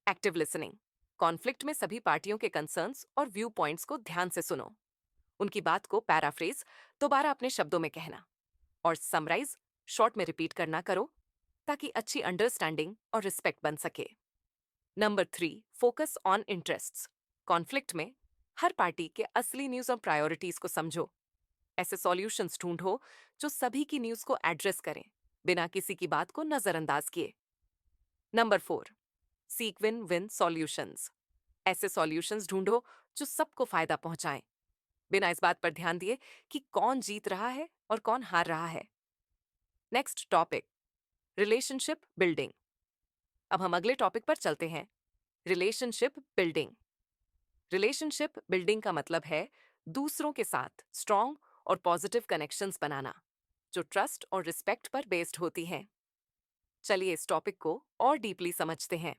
active listening. कॉन्फ्लिक्ट में सभी पार्टियों के कंसर्न्स और व्यू पॉइंट्स को ध्यान से सुनो। उनकी बात को पैराफ्रेज, दोबारा अपने शब्दों में कहना, और समराइज, शॉर्ट में रिपीट करना करो ताकि अच्छी अंडरस्टैंडिंग और रिस्पेक्ट बन सके। Number 3, focus on interests. Conflict में हर पार्टी के असली न्यूज और प्रायोरिटीज को समझो। ऐसे सॉल्यूशंस ढूंढो जो सभी की न्यूज को एड्रेस करें, बिना किसी की बात को नजरअंदाज किए। Number 4, seek win win solutions. ऐसे सॉल्यूशंस ढूंढो जो सबको फायदा पहुंचाएं, बिना इस बात पर ध्यान दिए कि कौन जीत रहा है और कौन हार रहा है। Next topic, relationship building. अब हम अगले टॉपिक पर चलते हैं, रिलेशनशिप बिल्डिंग। रिलेशनशिप बिल्डिंग का मतलब है दूसरों के साथ स्ट्रॉन्ग और पॉजिटिव कनेक्शंस बनाना, जो ट्रस्ट और रिस्पेक्ट पर बेस्ड होती हैं। चलिए इस टॉपिक को और डीपली समझते हैं।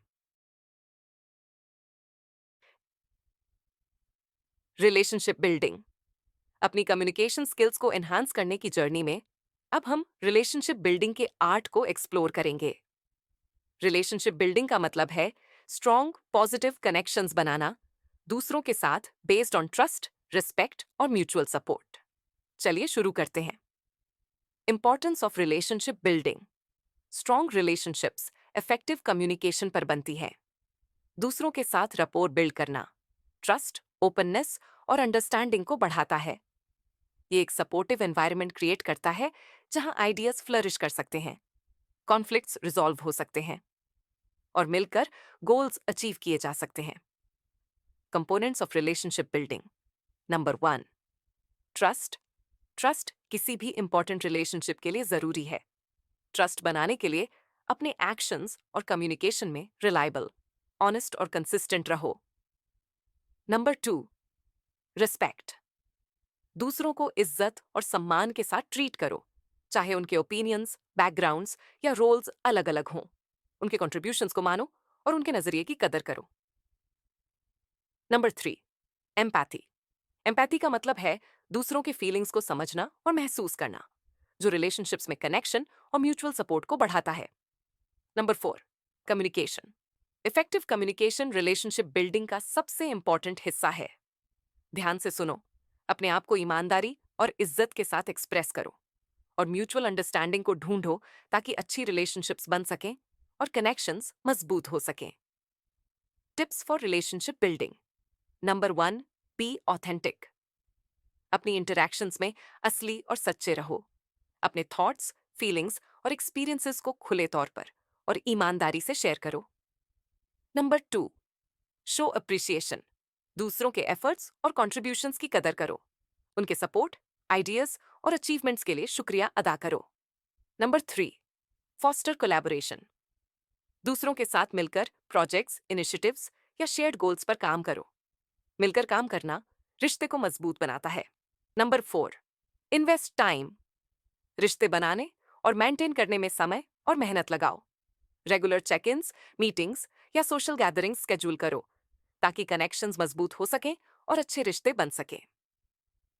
Relationship building. अपनी कम्युनिकेशन स्किल्स को एनहांस करने की जर्नी में अब हम रिलेशनशिप बिल्डिंग के आर्ट को एक्सप्लोर करेंगे। रिलेशनशिप बिल्डिंग का मतलब है स्ट्रॉन्ग पॉजिटिव कनेक्शंस बनाना दूसरों के साथ बेस्ड ऑन ट्रस्ट, रिस्पेक्ट और म्यूचुअल सपोर्ट। चलिए शुरू करते हैं। Importance of relationship building. Strong relationships effective communication पर बनती है। दूसरों के साथ रपोर बिल्ड करना ट्रस्ट, ओपननेस और अंडरस्टैंडिंग को बढ़ाता है। ये एक सपोर्टिव एनवायरनमेंट क्रिएट करता है जहां आइडियाज फ्लरिश कर सकते हैं, कॉन्फ्लिक्ट्स रिजॉल्व हो सकते हैं और मिलकर गोल्स अचीव किए जा सकते हैं। Components of relationship building. Number 1, trust. Trust किसी भी इंपॉर्टेंट रिलेशनशिप के लिए जरूरी है। ट्रस्ट बनाने के लिए अपने एक्शंस और कम्युनिकेशन में रिलायबल, ऑनेस्ट और कंसिस्टेंट रहो। Number 2, respect. दूसरों को इज्जत और सम्मान के साथ ट्रीट करो, चाहे उनके ओपिनियंस, बैकग्राउंड्स या रोल्स अलग अलग हों। उनके कॉन्ट्रीब्यूशंस को मानो और उनके नजरिए की कदर करो। Number 3, empathy. एम्पैथी का मतलब है दूसरों के फीलिंग्स को समझना और महसूस करना, जो रिलेशनशिप्स में कनेक्शन और म्यूचुअल सपोर्ट को बढ़ाता है। Number 4, communication. Effective communication relationship building का सबसे इंपॉर्टेंट हिस्सा है। ध्यान से सुनो, अपने आप को ईमानदारी और इज्जत के साथ एक्सप्रेस करो और म्यूचुअल अंडरस्टैंडिंग को ढूंढो ताकि अच्छी रिलेशनशिप्स बन सकें और कनेक्शंस मजबूत हो सकें। Tips for relationship building. Number 1, be authentic. अपनी इंटरैक्शंस में असली और सच्चे रहो। अपने थॉट्स, फीलिंग्स और एक्सपीरियंसेस को खुले तौर पर और ईमानदारी से शेयर करो। Number 2, show appreciation. दूसरों के एफर्ट्स और कॉन्ट्रीब्यूशंस की कदर करो। उनके सपोर्ट, आइडियाज और अचीवमेंट्स के लिए शुक्रिया अदा करो। Number 3, foster collaboration. दूसरों के साथ मिलकर प्रोजेक्ट्स, इनिशिएटिव्स या शेयर्ड गोल्स पर काम करो। मिलकर काम करना रिश्ते को मजबूत बनाता है। Number 4, invest time. रिश्ते बनाने और मेंटेन करने में समय और मेहनत लगाओ। रेगुलर चेक इन्स, मीटिंग्स या सोशल गैदरिंग्स स्केड्यूल करो ताकि कनेक्शंस मजबूत हो सकें और अच्छे रिश्ते बन सकें।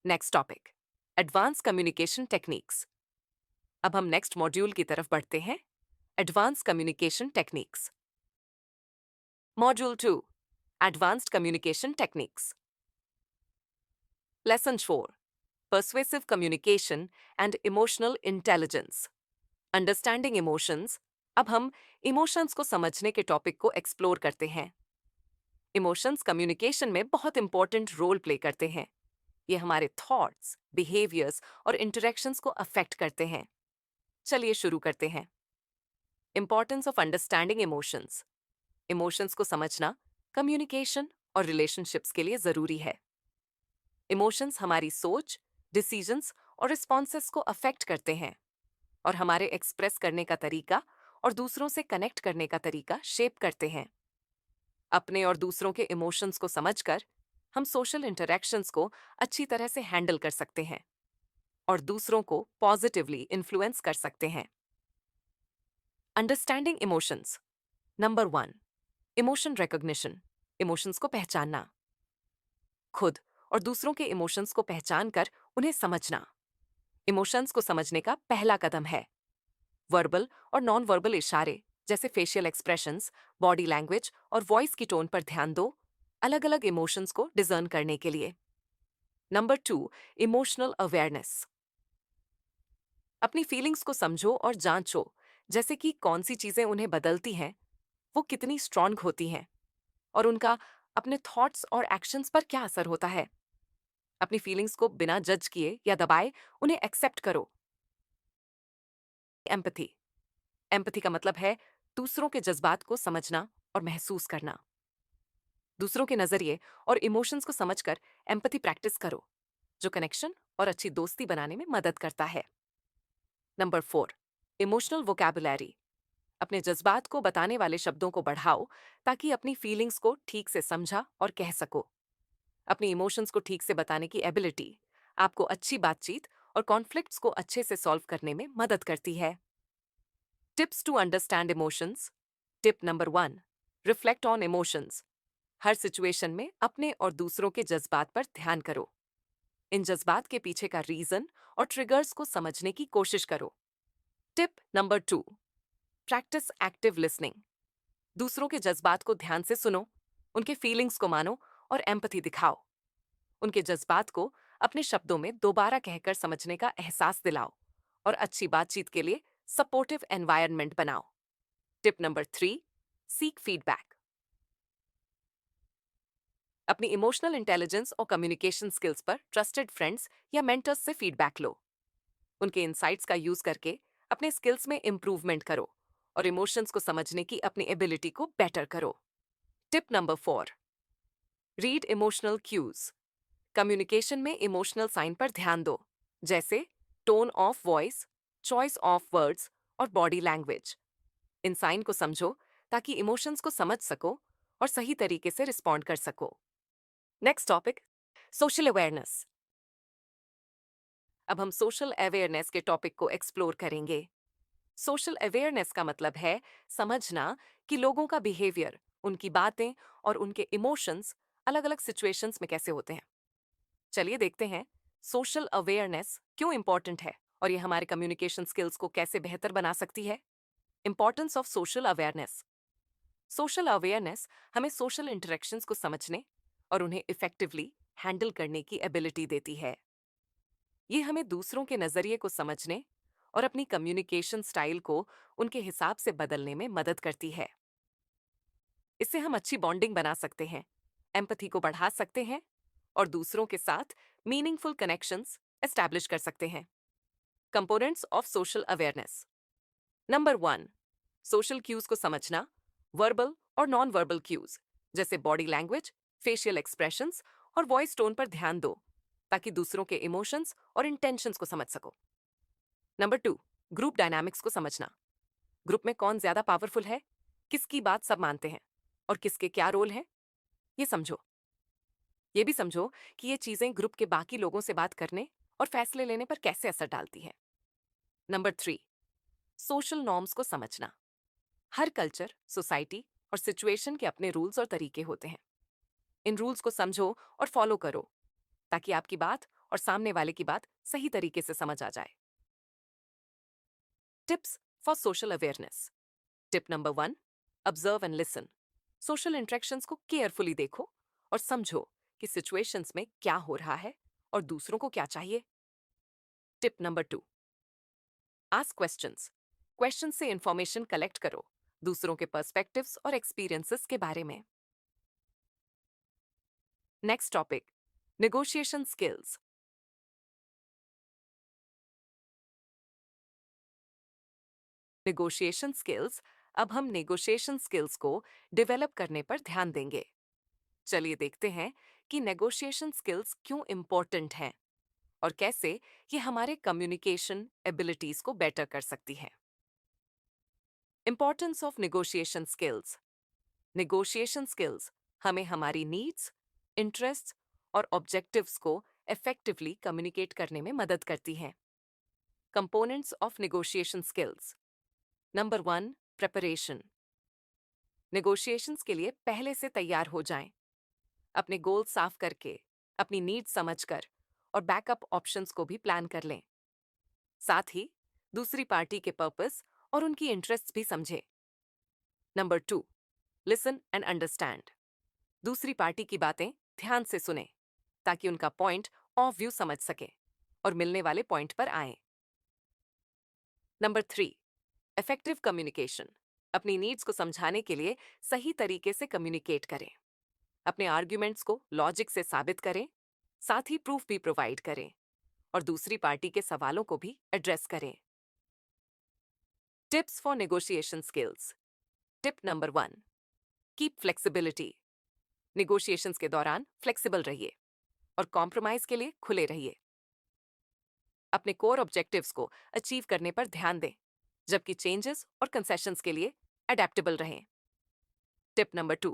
Next topic, advance communication techniques. अब हम नेक्स्ट मॉड्यूल की तरफ बढ़ते हैं, advance communication techniques. Module 2, advanced communication techniques. Lesson 4, persuasive communication and emotional intelligence. Understanding emotions. अब हम इमोशंस को समझने के टॉपिक को एक्सप्लोर करते हैं। इमोशंस कम्युनिकेशन में बहुत इंपॉर्टेंट रोल प्ले करते हैं। ये हमारे थॉट्स, बिहेवियर्स और इंटरेक्शंस को अफेक्ट करते हैं। चलिए शुरू करते हैं। Importance of understanding emotions. Emotions को समझना कम्युनिकेशन और रिलेशनशिप्स के लिए जरूरी है। इमोशंस हमारी सोच, डिसीजंस और रिस्पॉन्सेस को अफेक्ट करते हैं और हमारे एक्सप्रेस करने का तरीका और दूसरों से कनेक्ट करने का तरीका शेप करते हैं। अपने और दूसरों के इमोशंस को समझकर हम सोशल इंटरैक्शंस को अच्छी तरह से हैंडल कर सकते हैं और दूसरों को पॉजिटिवली इन्फ्लुएंस कर सकते हैं। Understanding emotions. Number 1, emotion recognition, emotions को पहचानना। खुद और दूसरों के इमोशंस को पहचान कर उन्हें समझना इमोशंस को समझने का पहला कदम है। वर्बल और नॉन वर्बल इशारे जैसे फेशियल एक्सप्रेशंस, बॉडी लैंग्वेज और वॉइस की टोन पर ध्यान दो, अलग अलग इमोशंस को डिजर्न करने के लिए। Number 2, emotional awareness. अपनी फीलिंग्स को समझो और जांचो, जैसे कि कौन सी चीजें उन्हें बदलती हैं, वो कितनी स्ट्रांग होती हैं और उनका अपने थॉट्स और एक्शंस पर क्या असर होता है। अपनी फीलिंग्स को बिना जज किए या दबाए उन्हें एक्सेप्ट करो। एम्पथी। एम्पथी का मतलब है दूसरों के जज्बात को समझना और महसूस करना। दूसरों के नजरिए और इमोशंस को समझकर एम्पथी प्रैक्टिस करो, जो कनेक्शन और अच्छी दोस्ती बनाने में मदद करता है। Number 4, emotional vocabulary. अपने जज्बात को बताने वाले शब्दों को बढ़ाओ ताकि अपनी फीलिंग्स को ठीक से समझा और कह सको। अपनी इमोशंस को ठीक से बताने की एबिलिटी आपको अच्छी बातचीत और कॉन्फ्लिक्ट्स को अच्छे से सॉल्व करने में मदद करती है। Tips to understand emotions. Tip number 1, reflect on emotions. हर सिचुएशन में अपने और दूसरों के जज्बात पर ध्यान करो। इन जज्बात के पीछे का रीजन और ट्रिगर्स को समझने की कोशिश करो। Tip number 2, practice active listening. दूसरों के जज्बात को ध्यान से सुनो, उनके फीलिंग्स को मानो और एम्पथी दिखाओ। उनके जज्बात को अपने शब्दों में दोबारा कहकर समझने का एहसास दिलाओ और अच्छी बातचीत के लिए सपोर्टिव एनवायरनमेंट बनाओ। Tip number 3, seek feedback. अपनी इमोशनल इंटेलिजेंस और कम्युनिकेशन स्किल्स पर ट्रस्टेड फ्रेंड्स या मेंटर्स से फीडबैक लो। उनके इंसाइट्स का यूज करके अपने स्किल्स में इंप्रूवमेंट करो और इमोशंस को समझने की अपनी एबिलिटी को बेटर करो। Tip number 4, read emotional cues. Communication में इमोशनल साइन पर ध्यान दो, जैसे tone of voice, choice of words और बॉडी लैंग्वेज। इन साइन को समझो ताकि इमोशंस को समझ सको और सही तरीके से रिस्पॉन्ड कर सको। Next topic, social awareness. अब हम सोशल अवेयरनेस के टॉपिक को एक्सप्लोर करेंगे। सोशल अवेयरनेस का मतलब है समझना कि लोगों का बिहेवियर, उनकी बातें और उनके इमोशंस अलग अलग सिचुएशंस में कैसे होते हैं। चलिए देखते हैं सोशल अवेयरनेस क्यों इंपॉर्टेंट है और ये हमारे कम्युनिकेशन स्किल्स को कैसे बेहतर बना सकती है। Importance of social awareness. Social awareness हमें सोशल इंटरेक्शंस को समझने और उन्हें इफेक्टिवली हैंडल करने की एबिलिटी देती है। ये हमें दूसरों के नजरिए को समझने और अपनी कम्युनिकेशन स्टाइल को उनके हिसाब से बदलने में मदद करती है। इससे हम अच्छी बॉन्डिंग बना सकते हैं, एम्पैथी को बढ़ा सकते हैं और दूसरों के साथ मीनिंगफुल कनेक्शंस एस्टैब्लिश कर सकते हैं। Components of social awareness. Number 1, social cues को समझना। वर्बल और नॉन वर्बल क्यूज जैसे बॉडी लैंग्वेज, फेशियल एक्सप्रेशंस और वॉइस टोन पर ध्यान दो ताकि दूसरों के इमोशंस और इंटेंशंस को समझ सको। नंबर 2, ग्रुप डायनामिक्स को समझना। ग्रुप में कौन ज्यादा पावरफुल है, किसकी बात सब मानते हैं और किसके क्या रोल है, ये समझो। ये भी समझो कि ये चीजें ग्रुप के बाकी लोगों से बात करने और फैसले लेने पर कैसे असर डालती है। नंबर 3, सोशल नॉर्म्स को समझना। हर कल्चर, सोसाइटी और सिचुएशन के अपने रूल्स और तरीके होते हैं। इन रूल्स को समझो और फॉलो करो ताकि आपकी बात और सामने वाले की बात सही तरीके से समझ आ जाए। Tips for social awareness. Tip number 1, observe and listen. Social interactions को केयरफुली देखो और समझो कि सिचुएशंस में क्या हो रहा है और दूसरों को क्या चाहिए। Tip number 2, ask questions. Question से इंफॉर्मेशन कलेक्ट करो दूसरों के पर्सपेक्टिव्स और एक्सपीरियंसेस के बारे में। Next topic, negotiation skills. Negotiation skills. अब हम नेगोशिएशन स्किल्स को डेवलप करने पर ध्यान देंगे। चलिए देखते हैं कि नेगोशिएशन स्किल्स क्यों इंपॉर्टेंट हैं और कैसे ये हमारे कम्युनिकेशन एबिलिटीज को बेटर कर सकती है। Importance of negotiation skills. Negotiation skills हमें हमारी नीड्स, इंटरेस्ट और ऑब्जेक्टिव्स को इफेक्टिवली कम्युनिकेट करने में मदद करती हैं। Components of negotiation skills. Number 1, preparation. Negotiations के लिए पहले से तैयार हो जाएं। अपने गोल साफ करके, अपनी नीड्स समझकर और बैकअप ऑप्शंस को भी प्लान कर लें। साथ ही दूसरी पार्टी के पर्पस और उनकी इंटरेस्ट्स भी समझें। Number 2, listen and understand. दूसरी पार्टी की बातें ध्यान से सुनें ताकि उनका पॉइंट ऑफ व्यू समझ सकें और मिलने वाले पॉइंट पर आएं। Number 3, effective communication. अपनी नीड्स को समझाने के लिए सही तरीके से कम्युनिकेट करें। अपने आर्ग्यूमेंट्स को लॉजिक से साबित करें, साथ ही प्रूफ भी प्रोवाइड करें और दूसरी पार्टी के सवालों को भी एड्रेस करें। Tips for negotiation skills. Tip number 1, keep flexibility. Negotiations के दौरान फ्लेक्सिबल रहिए और कॉम्प्रोमाइज के लिए खुले रहिए। अपने कोर ऑब्जेक्टिव्स को अचीव करने पर ध्यान दें, जबकि चेंजेस और कंसेशंस के लिए अडेप्टेबल रहें। Tip number 2,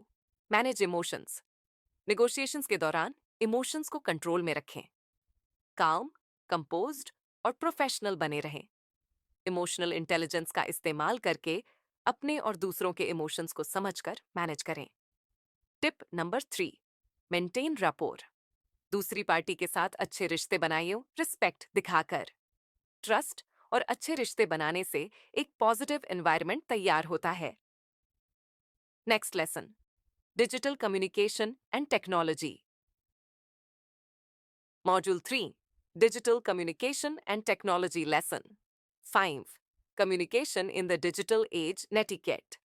manage emotions. Negotiations के दौरान इमोशंस को कंट्रोल में रखें। काम, कंपोज्ड और प्रोफेशनल बने रहें। इमोशनल इंटेलिजेंस का इस्तेमाल करके अपने और दूसरों के इमोशंस को समझकर मैनेज करें। Tip number 3, maintain rapport. दूसरी पार्टी के साथ अच्छे रिश्ते बनाइए, रिस्पेक्ट दिखाकर। ट्रस्ट और अच्छे रिश्ते बनाने से एक पॉजिटिव एनवायरनमेंट तैयार होता है। Next lesson, digital communication and technology. Module 3, digital communication and technology lesson 5, communication in the digital age netiquette.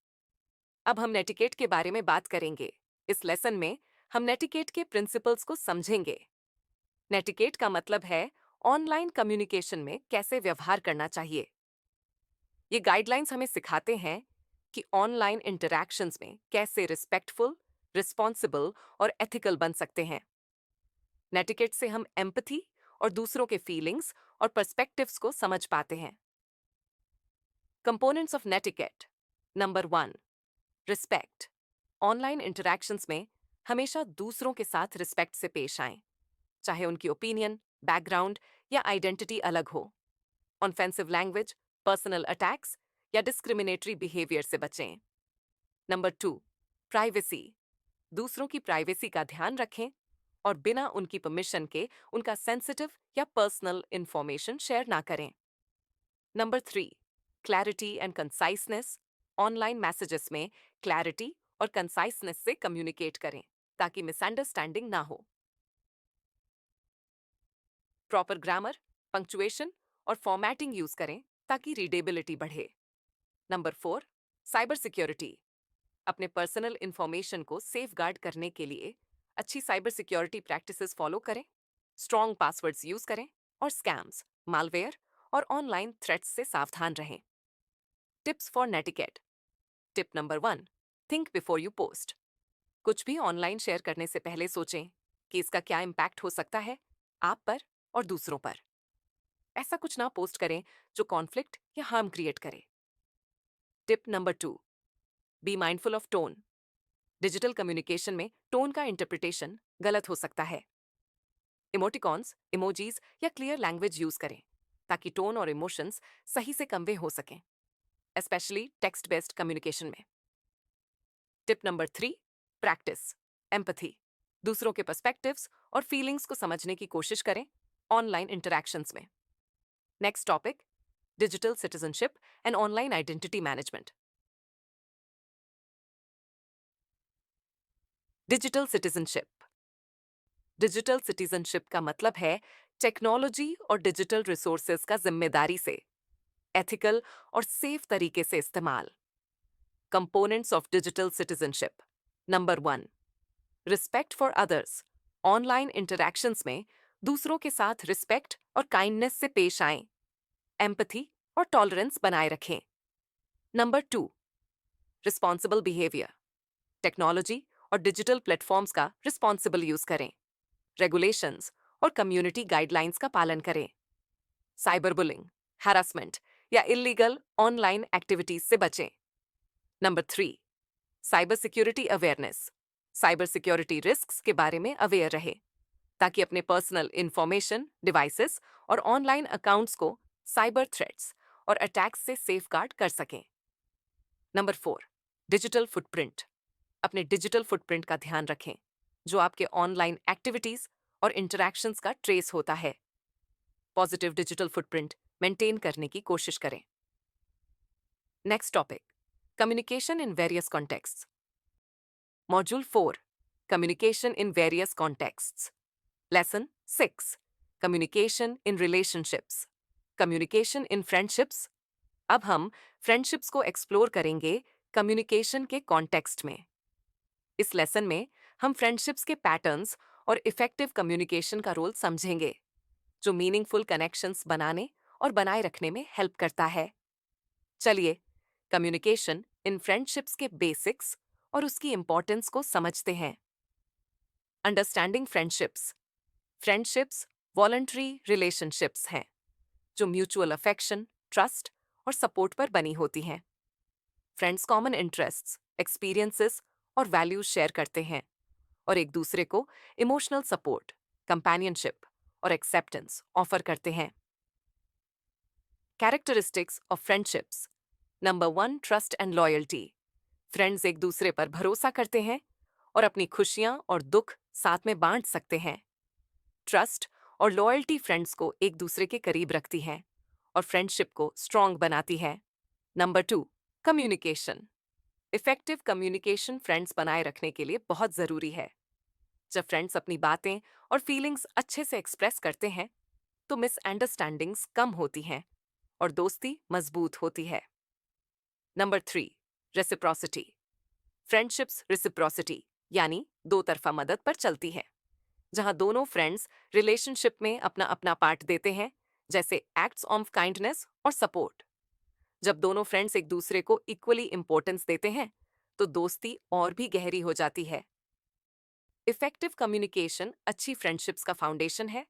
अब हम नेटिकेट के बारे में बात करेंगे। इस लेसन में हम नेटिकेट के प्रिंसिपल्स को समझेंगे। नेटिकेट का मतलब है ऑनलाइन कम्युनिकेशन में कैसे व्यवहार करना चाहिए। ये गाइडलाइंस हमें सिखाते हैं कि ऑनलाइन इंटरैक्शंस में कैसे रिस्पेक्टफुल, रिस्पॉन्सिबल और एथिकल बन सकते हैं। नेटिकेट से हम एम्पैथी और दूसरों के फीलिंग्स और पर्सपेक्टिव्स को समझ पाते हैं। Components of netiquette. Number 1, respect. Online interactions में हमेशा दूसरों के साथ रिस्पेक्ट से पेश आएं, चाहे उनकी ओपिनियन, बैकग्राउंड या आइडेंटिटी अलग हो। ऑफेंसिव लैंग्वेज, पर्सनल अटैक्स या डिस्क्रिमिनेटरी बिहेवियर से बचें। Number 2, privacy. दूसरों की प्राइवेसी का ध्यान रखें और बिना उनकी परमिशन के उनका सेंसिटिव या पर्सनल इंफॉर्मेशन शेयर ना करें। Number 3, clarity and conciseness. Online messages में क्लैरिटी और कंसाइसनेस से कम्युनिकेट करें ताकि मिसअंडरस्टैंडिंग ना हो। प्रॉपर ग्रामर, पंक्चुएशन और फॉर्मेटिंग यूज करें ताकि रीडेबिलिटी बढ़े। Number 4, cyber security. अपने पर्सनल इंफॉर्मेशन को सेफगार्ड करने के लिए अच्छी साइबर सिक्योरिटी प्रैक्टिसेस फॉलो करें, स्ट्रॉन्ग पासवर्ड्स यूज करें और स्कैम्स, मालवेयर और ऑनलाइन थ्रेट्स से सावधान रहें। Tips for netiquette. Tip number 1, think before you post. कुछ भी ऑनलाइन शेयर करने से पहले सोचें कि इसका क्या इम्पैक्ट हो सकता है आप पर और दूसरों पर। ऐसा कुछ ना पोस्ट करें जो कॉन्फ्लिक्ट या हार्म क्रिएट करे। Tip number 2, be mindful of tone. Digital communication में टोन का इंटरप्रिटेशन गलत हो सकता है। इमोटिकॉन्स, इमोजीज या क्लियर लैंग्वेज यूज करें ताकि टोन और इमोशंस सही से कन्वे हो सकें, स्पेशली टेक्स्ट बेस्ड कम्युनिकेशन में। Tip number 3, practice empathy. दूसरों के पर्सपेक्टिव्स और फीलिंग्स को समझने की कोशिश करें ऑनलाइन इंटरैक्शंस में। Next topic, digital citizenship and online identity management. Digital citizenship. Digital citizenship का मतलब है टेक्नोलॉजी और डिजिटल रिसोर्सेज का जिम्मेदारी से, एथिकल और सेफ तरीके से इस्तेमाल। Components of digital citizenship. Number 1, respect for others. Online interactions में दूसरों के साथ रिस्पेक्ट और काइंडनेस से पेश आएं, एम्पैथी और टॉलरेंस बनाए रखें। Number 2, responsible behaviour. टेक्नोलॉजी और डिजिटल प्लेटफॉर्म्स का रिस्पॉन्सिबल यूज करें, रेगुलेशंस और कम्युनिटी गाइडलाइंस का पालन करें। साइबर बुलिंग, हैरासमेंट या इलीगल ऑनलाइन एक्टिविटीज से बचें। Number 3, cyber security awareness. Cyber security risks के बारे में अवेयर रहे ताकि अपने पर्सनल इंफॉर्मेशन, डिवाइसेस और ऑनलाइन अकाउंट्स को साइबर थ्रेट्स और अटैक्स से सेफगार्ड कर सकें। Number 4, digital footprint. अपने डिजिटल फुटप्रिंट का ध्यान रखें, जो आपके ऑनलाइन एक्टिविटीज और इंटरैक्शंस का ट्रेस होता है। पॉजिटिव डिजिटल फुटप्रिंट मेंटेन करने की कोशिश करें। Next topic, communication in various contexts. Module 4, communication in various contexts. Lesson 6, communication in relationships. Communication in friendships. अब हम फ्रेंडशिप्स को एक्सप्लोर करेंगे कम्युनिकेशन के कॉन्टेक्स्ट में। इस लेसन में हम फ्रेंडशिप्स के पैटर्न्स और इफेक्टिव कम्युनिकेशन का रोल समझेंगे, जो मीनिंगफुल कनेक्शंस बनाने और बनाए रखने में हेल्प करता है। चलिए कम्युनिकेशन इन फ्रेंडशिप्स के बेसिक्स और उसकी इंपॉर्टेंस को समझते हैं। Understanding friendships. Friendships voluntary relationships हैं, जो म्यूचुअल अफेक्शन, ट्रस्ट और सपोर्ट पर बनी होती हैं। फ्रेंड्स कॉमन इंटरेस्ट्स, एक्सपीरियंसेस और वैल्यूज शेयर करते हैं और एक दूसरे को इमोशनल सपोर्ट, कंपेनियनशिप और एक्सेप्टेंस ऑफर करते हैं। Characteristics of friendships. Number 1, trust and loyalty. Friends एक दूसरे पर भरोसा करते हैं और अपनी खुशियां और दुख साथ में बांट सकते हैं। ट्रस्ट और लॉयल्टी फ्रेंड्स को एक दूसरे के करीब रखती है और फ्रेंडशिप को स्ट्रांग बनाती है। Number 2, communication. Effective communication friends बनाए रखने के लिए बहुत जरूरी है। जब फ्रेंड्स अपनी बातें और फीलिंग्स अच्छे से एक्सप्रेस करते हैं, तो मिसअंडरस्टैंडिंग्स कम होती हैं और दोस्ती मजबूत होती है। Number 3, reciprocity. फ्रेंडशिप्स रेसिप्रोसिटी यानी दो तरफा मदद पर चलती है, जहां दोनों फ्रेंड्स रिलेशनशिप में अपना अपना पार्ट देते हैं, जैसे एक्ट्स ऑफ काइंडनेस और सपोर्ट। जब दोनों फ्रेंड्स एक दूसरे को इक्वली इंपॉर्टेंस देते हैं, तो दोस्ती और भी गहरी हो जाती है। इफेक्टिव कम्युनिकेशन अच्छी फ्रेंडशिप्स का फाउंडेशन है,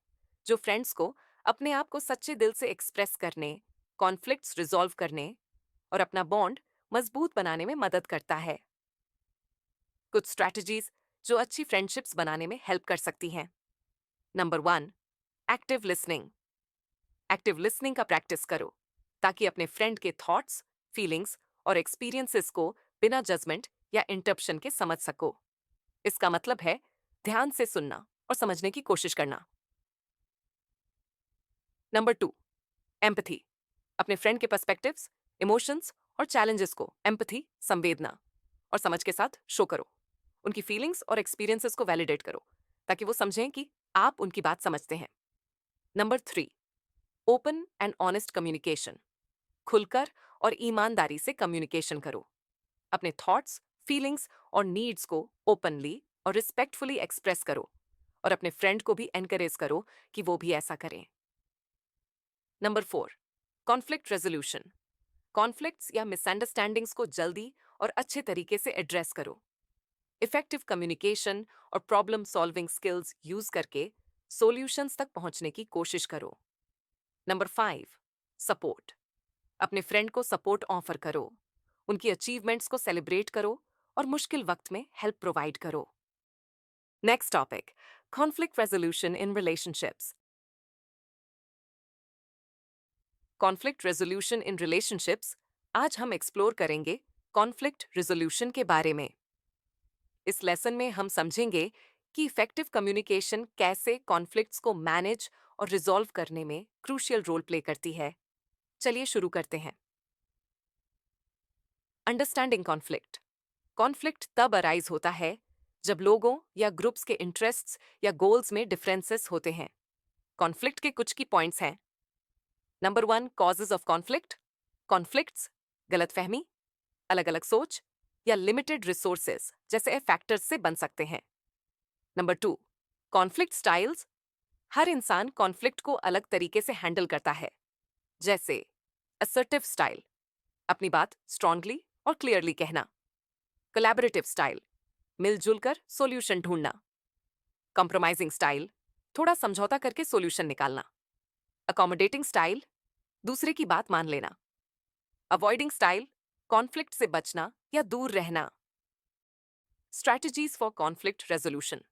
जो फ्रेंड्स को अपने आप को सच्चे दिल से एक्सप्रेस करने, कॉन्फ्लिक्ट्स रिजॉल्व करने और अपना बॉन्ड मजबूत बनाने में मदद करता है। कुछ स्ट्रैटेजीज जो अच्छी फ्रेंडशिप्स बनाने में हेल्प कर सकती हैं। Number 1, active listening. Active listening का प्रैक्टिस करो, ताकि अपने फ्रेंड के थॉट्स, फीलिंग्स और एक्सपीरियंसेस को बिना जजमेंट या इंटरप्शन के समझ सको। इसका मतलब है ध्यान से सुनना और समझने की कोशिश करना। Number 2, empathy. अपने फ्रेंड के पर्सपेक्टिव्स, इमोशंस और चैलेंजेस को एम्पैथी, संवेदना और समझ के साथ शो करो। उनकी फीलिंग्स और एक्सपीरियंसेस को वैलिडेट करो, ताकि वो समझें कि आप उनकी बात समझते हैं। Number 3, open and honest communication. खुलकर और ईमानदारी से कम्युनिकेशन करो। अपने थॉट्स, फीलिंग्स और नीड्स को ओपनली और रिस्पेक्टफुली एक्सप्रेस करो और अपने फ्रेंड को भी एनकरेज करो कि वो भी ऐसा करें। Number 4, conflict resolution. कॉन्फ्लिक्ट्स या मिसअंडरस्टैंडिंग्स को जल्दी और अच्छे तरीके से एड्रेस करो। इफेक्टिव कम्युनिकेशन और प्रॉब्लम सॉल्विंग स्किल्स यूज करके सॉल्यूशंस तक पहुंचने की कोशिश करो। Number 5, support. अपने फ्रेंड को सपोर्ट ऑफर करो, उनकी अचीवमेंट्स को सेलिब्रेट करो और मुश्किल वक्त में हेल्प प्रोवाइड करो। Next topic, conflict resolution in relationships. Conflict resolution in relationships. आज हम एक्सप्लोर करेंगे कॉन्फ्लिक्ट रेजोल्यूशन के बारे में। इस लेसन में हम समझेंगे कि इफेक्टिव कम्युनिकेशन कैसे कॉन्फ्लिक्ट्स को मैनेज और रिजॉल्व करने में क्रूशियल रोल प्ले करती है। चलिए शुरू करते हैं। Understanding conflict. कॉन्फ्लिक्ट तब अराइज होता है जब लोगों या ग्रुप्स के इंटरेस्ट्स या गोल्स में डिफरेंसेस होते हैं। कॉन्फ्लिक्ट के कुछ की पॉइंट्स हैं। Number 1, causes of conflict. Conflicts गलतफहमी, अलग अलग सोच या लिमिटेड रिसोर्सेज जैसे फैक्टर्स से बन सकते हैं। Number 2, conflict styles. हर इंसान कॉन्फ्लिक्ट को अलग तरीके से हैंडल करता है, जैसे असर्टिव स्टाइल, अपनी बात स्ट्रांगली और क्लियरली कहना। कोलैबोरेटिव स्टाइल, मिलजुल कर सॉल्यूशन ढूंढना। कॉम्प्रोमाइजिंग स्टाइल, थोड़ा समझौता करके सॉल्यूशन निकालना। अकोमोडेटिंग स्टाइल, दूसरे की बात मान लेना। अवॉइडिंग स्टाइल, कॉन्फ्लिक्ट से बचना या दूर रहना। Strategies for conflict resolution.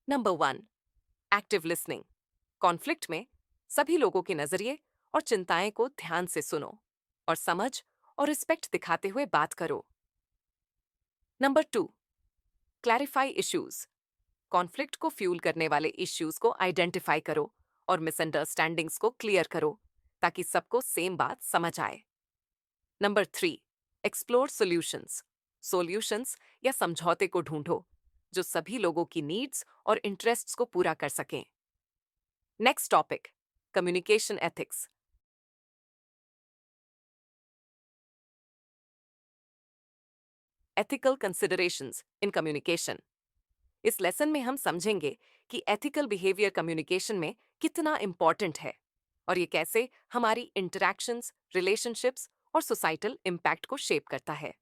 Number 1, active listening. Conflict में सभी लोगों के नजरिए और चिंताएं को ध्यान से सुनो और समझ और रिस्पेक्ट दिखाते हुए बात करो। Number 2, clarify issues. कॉन्फ्लिक्ट को फ्यूल करने वाले इश्यूज को आइडेंटिफाई करो और मिसअंडरस्टैंडिंग्स को क्लियर करो ताकि सबको सेम बात समझ आए। Number 3, explore solutions. सॉल्यूशंस या समझौते को ढूंढो जो सभी लोगों की नीड्स और इंटरेस्ट्स को पूरा कर सकें। Next topic, communication ethics. Ethical considerations in communication. इस लेसन में हम समझेंगे कि एथिकल बिहेवियर कम्युनिकेशन में कितना इंपॉर्टेंट है और ये कैसे हमारी इंटरैक्शंस, रिलेशनशिप्स और सोसाइटल इम्पैक्ट को शेप करता है।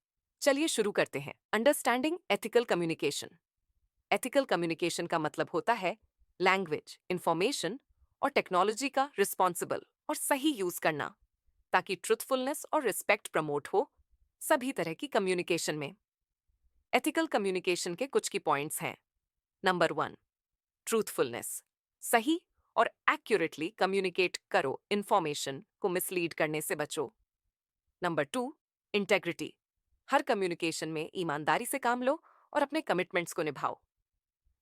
चलिए शुरू करते हैं। Understanding ethical communication. Ethical communication का मतलब होता है लैंग्वेज, इंफॉर्मेशन और टेक्नोलॉजी का रिस्पॉन्सिबल और सही यूज करना ताकि ट्रुथफुलनेस और रिस्पेक्ट प्रमोट हो सभी तरह की कम्युनिकेशन में। एथिकल कम्युनिकेशन के कुछ की पॉइंट्स हैं। Number 1, truthfulness. सही और एक्यूरेटली कम्युनिकेट करो, इंफॉर्मेशन को मिसलीड करने से बचो। Number 2, integrity. हर कम्युनिकेशन में ईमानदारी से काम लो और अपने कमिटमेंट्स को निभाओ।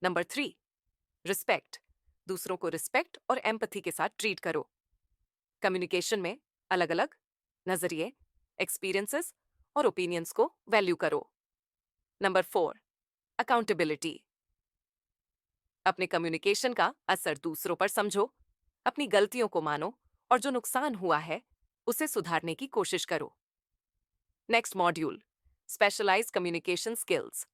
Number 3, respect. दूसरों को रिस्पेक्ट और एम्पैथी के साथ ट्रीट करो। कम्युनिकेशन में अलग अलग नजरिए, एक्सपीरियंसेस और ओपिनियंस को वैल्यू करो। Number 4, accountability. अपने कम्युनिकेशन का असर दूसरों पर समझो, अपनी गलतियों को मानो और जो नुकसान हुआ है उसे सुधारने की कोशिश करो। Next module, specialized communication skills.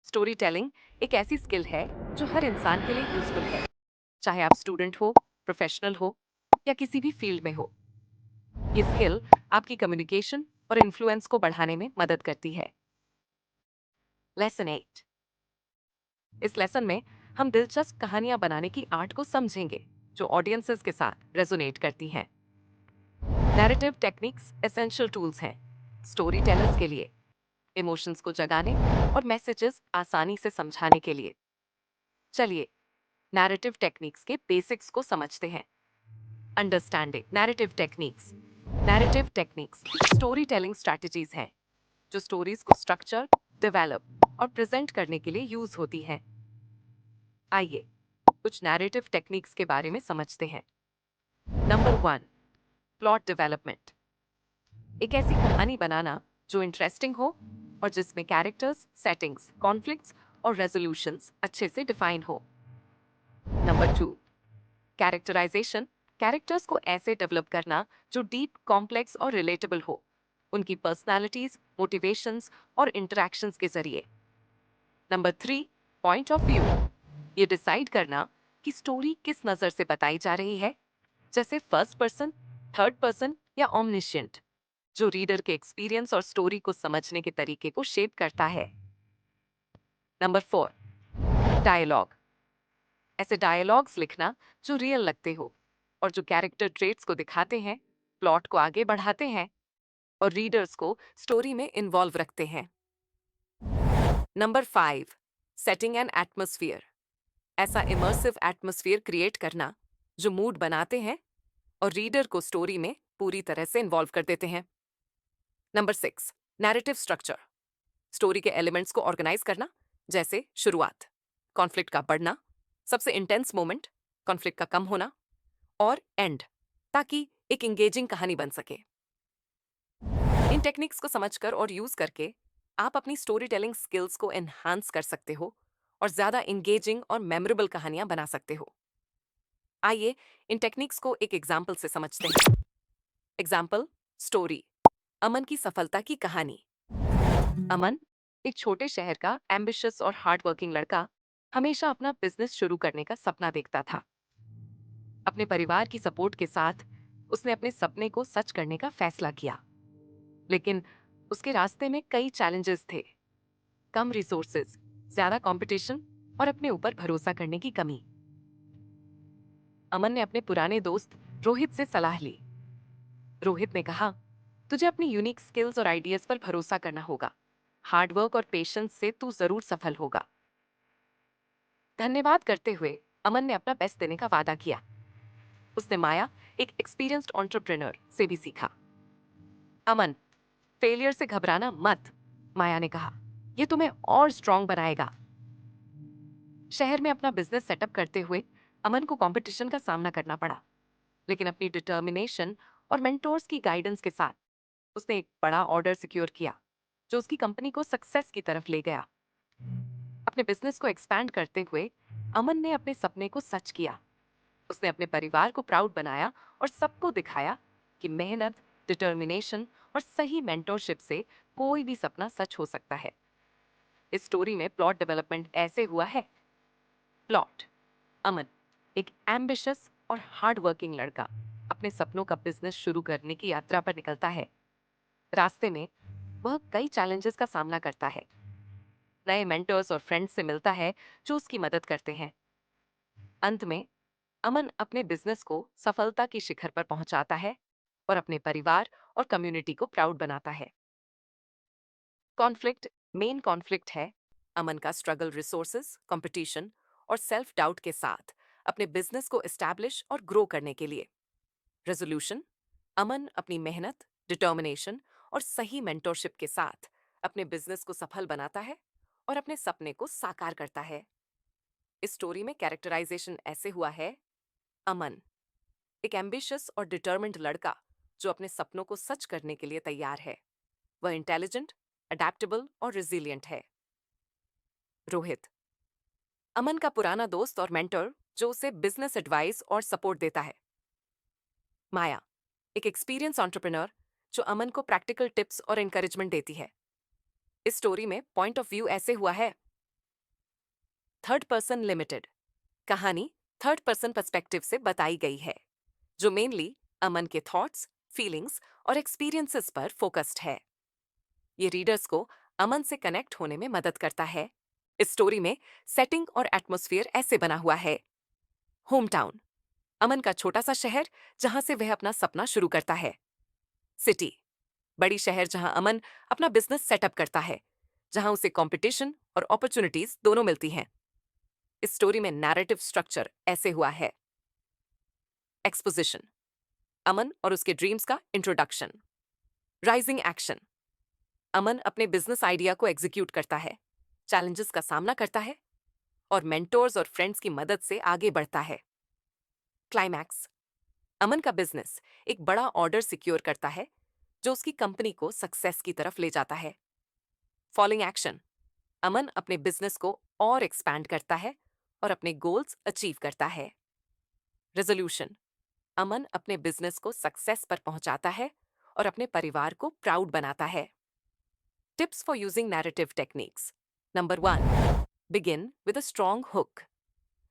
Story telling एक ऐसी स्किल है जो हर इंसान के लिए यूजफुल है, चाहे आप स्टूडेंट हो, प्रोफेशनल हो या किसी भी फील्ड में हो। ये स्किल आपकी कम्युनिकेशन और इन्फ्लुएंस को बढ़ाने में मदद करती है। लेसन 8। इस लेसन में हम दिलचस्प कहानियां बनाने की आर्ट को समझेंगे जो ऑडियंसेस के साथ रेजोनेट करती हैं। नैरेटिव टेक्निक्स एसेंशियल टूल्स हैं स्टोरी टेलर्स के लिए, इमोशंस को जगाने और मैसेजेस आसानी से समझाने के लिए। चलिए नैरेटिव टेक्निक्स के बेसिक्स को समझते हैं। Understanding narrative techniques. Narrative techniques story telling strategies हैं जो स्टोरीज को स्ट्रक्चर, डेवलप और प्रेजेंट करने के लिए यूज होती हैं। आइए कुछ नैरेटिव टेक्निक्स के बारे में समझते हैं। Number 1, plot development. एक ऐसी कहानी बनाना जो इंटरेस्टिंग हो और जिसमें कैरेक्टर्स, सेटिंग्स, कॉन्फ्लिक्ट्स और रेजोल्यूशंस अच्छे से डिफाइन हो। Number 2, characterisation. कैरेक्टर्स को ऐसे डेवलप करना जो डीप, कॉम्प्लेक्स और रिलेटेबल हो, उनकी पर्सनालिटीज, मोटिवेशंस और इंटरैक्शंस के जरिए। Number 3, point of view. ये डिसाइड करना कि स्टोरी किस नजर से बताई जा रही है, जैसे फर्स्ट पर्सन, थर्ड पर्सन या ओमनिशिएंट, जो रीडर के एक्सपीरियंस और स्टोरी को समझने के तरीके को शेप करता है। Number 4, dialogue. ऐसे डायलॉग्स लिखना जो रियल लगते हो और जो कैरेक्टर ट्रेट्स को दिखाते हैं, प्लॉट को आगे बढ़ाते हैं और रीडर्स को स्टोरी में इन्वॉल्व रखते हैं। Number 5, setting N atmosphere. ऐसा इमर्सिव एटमॉस्फेयर क्रिएट करना जो मूड बनाते हैं और रीडर को स्टोरी में पूरी तरह से इन्वॉल्व कर देते हैं। Number 6, narrative structure. स्टोरी के एलिमेंट्स को ऑर्गेनाइज करना, जैसे शुरुआत, कॉन्फ्लिक्ट का बढ़ना, सबसे इंटेंस मोमेंट, कॉन्फ्लिक्ट का कम होना और एंड, ताकि एक इंगेजिंग कहानी बन सके। इन टेक्निक्स को समझकर और यूज करके आप अपनी स्टोरी टेलिंग स्किल्स को एनहांस कर सकते हो और ज्यादा इंगेजिंग और मेमोरेबल कहानियां बना सकते हो। आइए इन टेक्निक्स को एक एग्जाम्पल से समझते हैं। एग्जाम्पल, स्टोरी, अमन की सफलता की कहानी। अमन एक छोटे शहर का एम्बिशियस और हार्ड वर्किंग लड़का, हमेशा अपना बिजनेस शुरू करने का सपना देखता था। अपने परिवार की सपोर्ट के साथ उसने अपने सपने को सच करने का फैसला किया, लेकिन उसके रास्ते में कई चैलेंजेस थे। कम रिसोर्सेज, ज्यादा कंपटीशन और अपने ऊपर भरोसा करने की कमी। अमन ने अपने पुराने दोस्त रोहित से सलाह ली। रोहित ने कहा, तुझे अपनी यूनिक स्किल्स और आइडियाज पर भरोसा करना होगा। हार्ड वर्क और पेशेंस से तू जरूर सफल होगा। धन्यवाद करते हुए अमन ने अपना बेस्ट देने का वादा किया। उसने माया, एक एक्सपीरियंस्ड एंटरप्रेन्योर, से भी सीखा। अमन, फेलियर से घबराना मत, माया ने कहा। ये तुम्हें और स्ट्रांग बनाएगा। शहर में अपना बिजनेस सेटअप करते हुए अमन को कंपटीशन का सामना करना पड़ा, लेकिन अपनी डिटर्मिनेशन और मेंटोर्स की गाइडेंस के साथ उसने एक बड़ा ऑर्डर सिक्योर किया, जो उसकी कंपनी को सक्सेस की तरफ ले गया। अपने बिजनेस को एक्सपैंड करते हुए अमन ने अपने सपने को सच किया। उसने अपने परिवार को प्राउड बनाया और सबको दिखाया कि मेहनत, डिटर्मिनेशन और सही मेंटोरशिप से कोई भी सपना सच हो सकता है। इस स्टोरी में प्लॉट डेवलपमेंट ऐसे हुआ है। प्लॉट: अमन, एक एम्बिशियस और हार्ड वर्किंग लड़का, अपने सपनों का बिजनेस शुरू करने की यात्रा पर निकलता है। रास्ते में वह कई चैलेंजेस का सामना करता है, नए मेंटर्स और फ्रेंड्स से मिलता है जो उसकी मदद करते हैं। अंत में अमन अपने बिजनेस को सफलता की शिखर पर पहुंचाता है और अपने परिवार और कम्युनिटी को प्राउड बनाता है। कॉन्फ्लिक्ट: मेन कॉन्फ्लिक्ट है अमन का स्ट्रगल रिसोर्सेज, कंपटीशन और सेल्फ डाउट के साथ अपने बिजनेस को एस्टैब्लिश और ग्रो करने के लिए। रेजोल्यूशन: अमन अपनी मेहनत, डिटर्मिनेशन और सही मेंटोरशिप के साथ अपने बिजनेस को सफल बनाता है और अपने सपने को साकार करता है। इस स्टोरी में कैरेक्टराइजेशन ऐसे हुआ है। अमन, एक एम्बिशियस और डिटर्मिन्ड लड़का जो अपने सपनों को सच करने के लिए तैयार है। वह इंटेलिजेंट, अडेप्टेबल और रिजिलियंट है। रोहित, अमन का पुराना दोस्त और मेंटर जो उसे बिजनेस एडवाइस और सपोर्ट देता है। माया, एक एक्सपीरियंस एंटरप्रेन्योर जो अमन को प्रैक्टिकल टिप्स और एनकरेजमेंट देती है। इस स्टोरी में पॉइंट ऑफ व्यू ऐसे हुआ है। थर्ड पर्सन लिमिटेड, कहानी थर्ड पर्सन पर्सपेक्टिव से बताई गई है, जो मेनली अमन के थॉट्स, फीलिंग्स और एक्सपीरियंसेस पर फोकस्ड है। ये रीडर्स को अमन से कनेक्ट होने में मदद करता है। इस स्टोरी में सेटिंग और एटमॉस्फेयर ऐसे बना हुआ है। होम टाउन: अमन का छोटा सा शहर जहां से वह अपना सपना शुरू करता है। सिटी: बड़ी शहर जहां अमन अपना बिजनेस सेटअप करता है, जहां उसे कंपटीशन और अपॉर्चुनिटीज दोनों मिलती हैं। इस स्टोरी में नैरेटिव स्ट्रक्चर ऐसे हुआ है। एक्सपोजिशन: अमन और उसके ड्रीम्स का इंट्रोडक्शन। राइजिंग एक्शन: अमन अपने बिजनेस आइडिया को एग्जीक्यूट करता है, चैलेंजेस का सामना करता है और मेंटोर्स और फ्रेंड्स की मदद से आगे बढ़ता है। क्लाइमैक्स: अमन का बिजनेस एक बड़ा ऑर्डर सिक्योर करता है जो उसकी कंपनी को सक्सेस की तरफ ले जाता है। फॉलोइंग एक्शन: अमन अपने बिजनेस को और एक्सपैंड करता है और अपने गोल्स अचीव करता है। रेजोल्यूशन: अमन अपने बिजनेस को सक्सेस पर पहुंचाता है और अपने परिवार को प्राउड बनाता है। Tips for using narrative techniques. Number 1, begin with a strong hook.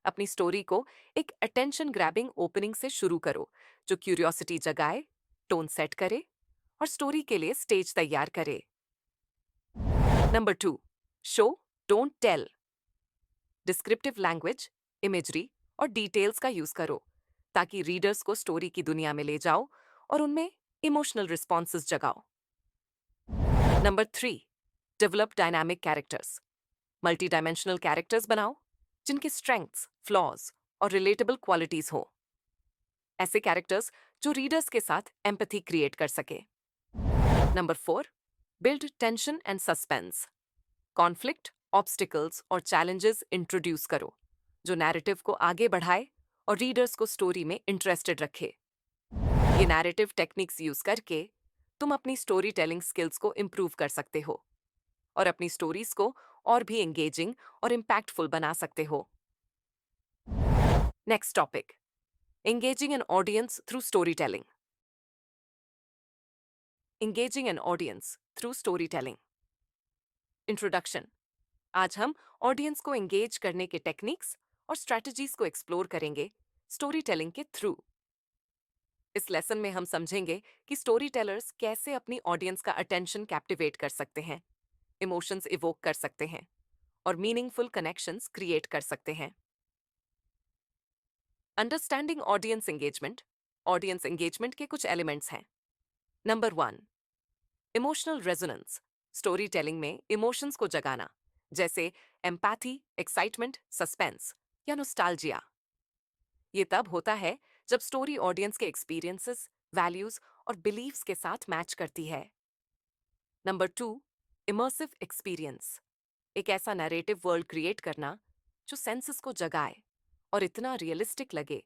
अपनी स्टोरी को एक अटेंशन ग्रैबिंग ओपनिंग से शुरू करो जो क्यूरियोसिटी जगाए, टोन सेट करे और स्टोरी के लिए स्टेज तैयार करे। Number 2, show don't tell. Descriptive language, imagery और डिटेल्स का यूज करो ताकि रीडर्स को स्टोरी की दुनिया में ले जाओ और उनमें इमोशनल रिस्पॉन्सेस जगाओ। Number 3, develop dynamic characters. Multi dimensional characters बनाओ जिनके स्ट्रेंथ्स, फ्लॉज और रिलेटेबल क्वालिटीज हो। ऐसे कैरेक्टर्स जो रीडर्स के साथ एम्पैथी क्रिएट कर सके। Number 4, build tension and suspense. Conflict, obstacles और चैलेंजेस इंट्रोड्यूस करो जो नैरेटिव को आगे बढ़ाए और रीडर्स को स्टोरी में इंटरेस्टेड रखे। ये नैरेटिव टेक्निक्स यूज करके तुम अपनी स्टोरी टेलिंग स्किल्स को इम्प्रूव कर सकते हो और अपनी स्टोरीज को और भी एंगेजिंग और इम्पैक्टफुल बना सकते हो। Next topic, engaging an audience through story telling. Engaging an audience through story telling. Introduction: आज हम ऑडियंस को एंगेज करने के टेक्निक्स और स्ट्रेटजीज को एक्सप्लोर करेंगे स्टोरी टेलिंग के थ्रू। इस लेसन में हम समझेंगे कि स्टोरी टेलर्स कैसे अपनी ऑडियंस का अटेंशन कैप्टिवेट कर सकते हैं, इमोशंस इवोक कर सकते हैं और मीनिंगफुल कनेक्शंस क्रिएट कर सकते हैं। अंडरस्टैंडिंग ऑडियंस एंगेजमेंट के कुछ एलिमेंट्स हैं। Number 1, emotional resonance. Story telling में इमोशंस को जगाना, जैसे एम्पैथी, एक्साइटमेंट, सस्पेंस या नॉस्टैल्जिया। ये तब होता है जब स्टोरी ऑडियंस के एक्सपीरियंसेस, वैल्यूज और बिलीव्स के साथ मैच करती है। Number 2, immersive experience. एक ऐसा नैरेटिव वर्ल्ड क्रिएट करना जो सेंसेस को जगाए और इतना रियलिस्टिक लगे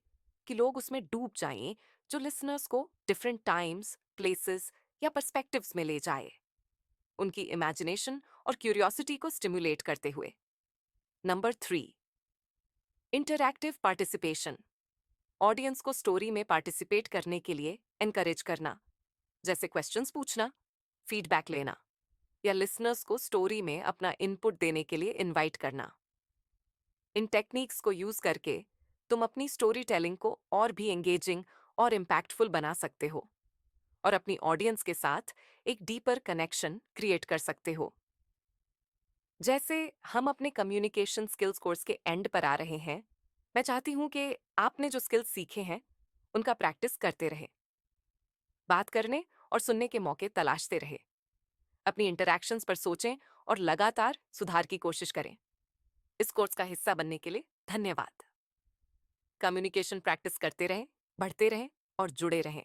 कि लोग उसमें डूब जाएं, जो लिसनर्स को डिफरेंट टाइम्स, प्लेसेस या पर्सपेक्टिव्स में ले जाए, उनकी इमेजिनेशन और क्यूरियोसिटी को स्टिमुलेट करते हुए। Number 3, interactive participation. ऑडियंस को स्टोरी में पार्टिसिपेट करने के लिए एनकरेज करना, जैसे क्वेश्चंस पूछना, फीडबैक लेना या लिसनर्स को स्टोरी में अपना इनपुट देने के लिए इनवाइट करना। इन टेक्निक्स को यूज करके तुम अपनी स्टोरी टेलिंग को और भी एंगेजिंग और इम्पैक्टफुल बना सकते हो और अपनी ऑडियंस के साथ एक डीपर कनेक्शन क्रिएट कर सकते हो। जैसे हम अपने कम्युनिकेशन स्किल्स कोर्स के एंड पर आ रहे हैं, मैं चाहती हूं कि आपने जो स्किल्स सीखे हैं उनका प्रैक्टिस करते रहे, बात करने और सुनने के मौके तलाशते रहे, अपनी इंटरैक्शंस पर सोचें और लगातार सुधार की कोशिश करें। इस कोर्स का हिस्सा बनने के लिए धन्यवाद। कम्युनिकेशन प्रैक्टिस करते रहें, बढ़ते रहें और जुड़े रहें।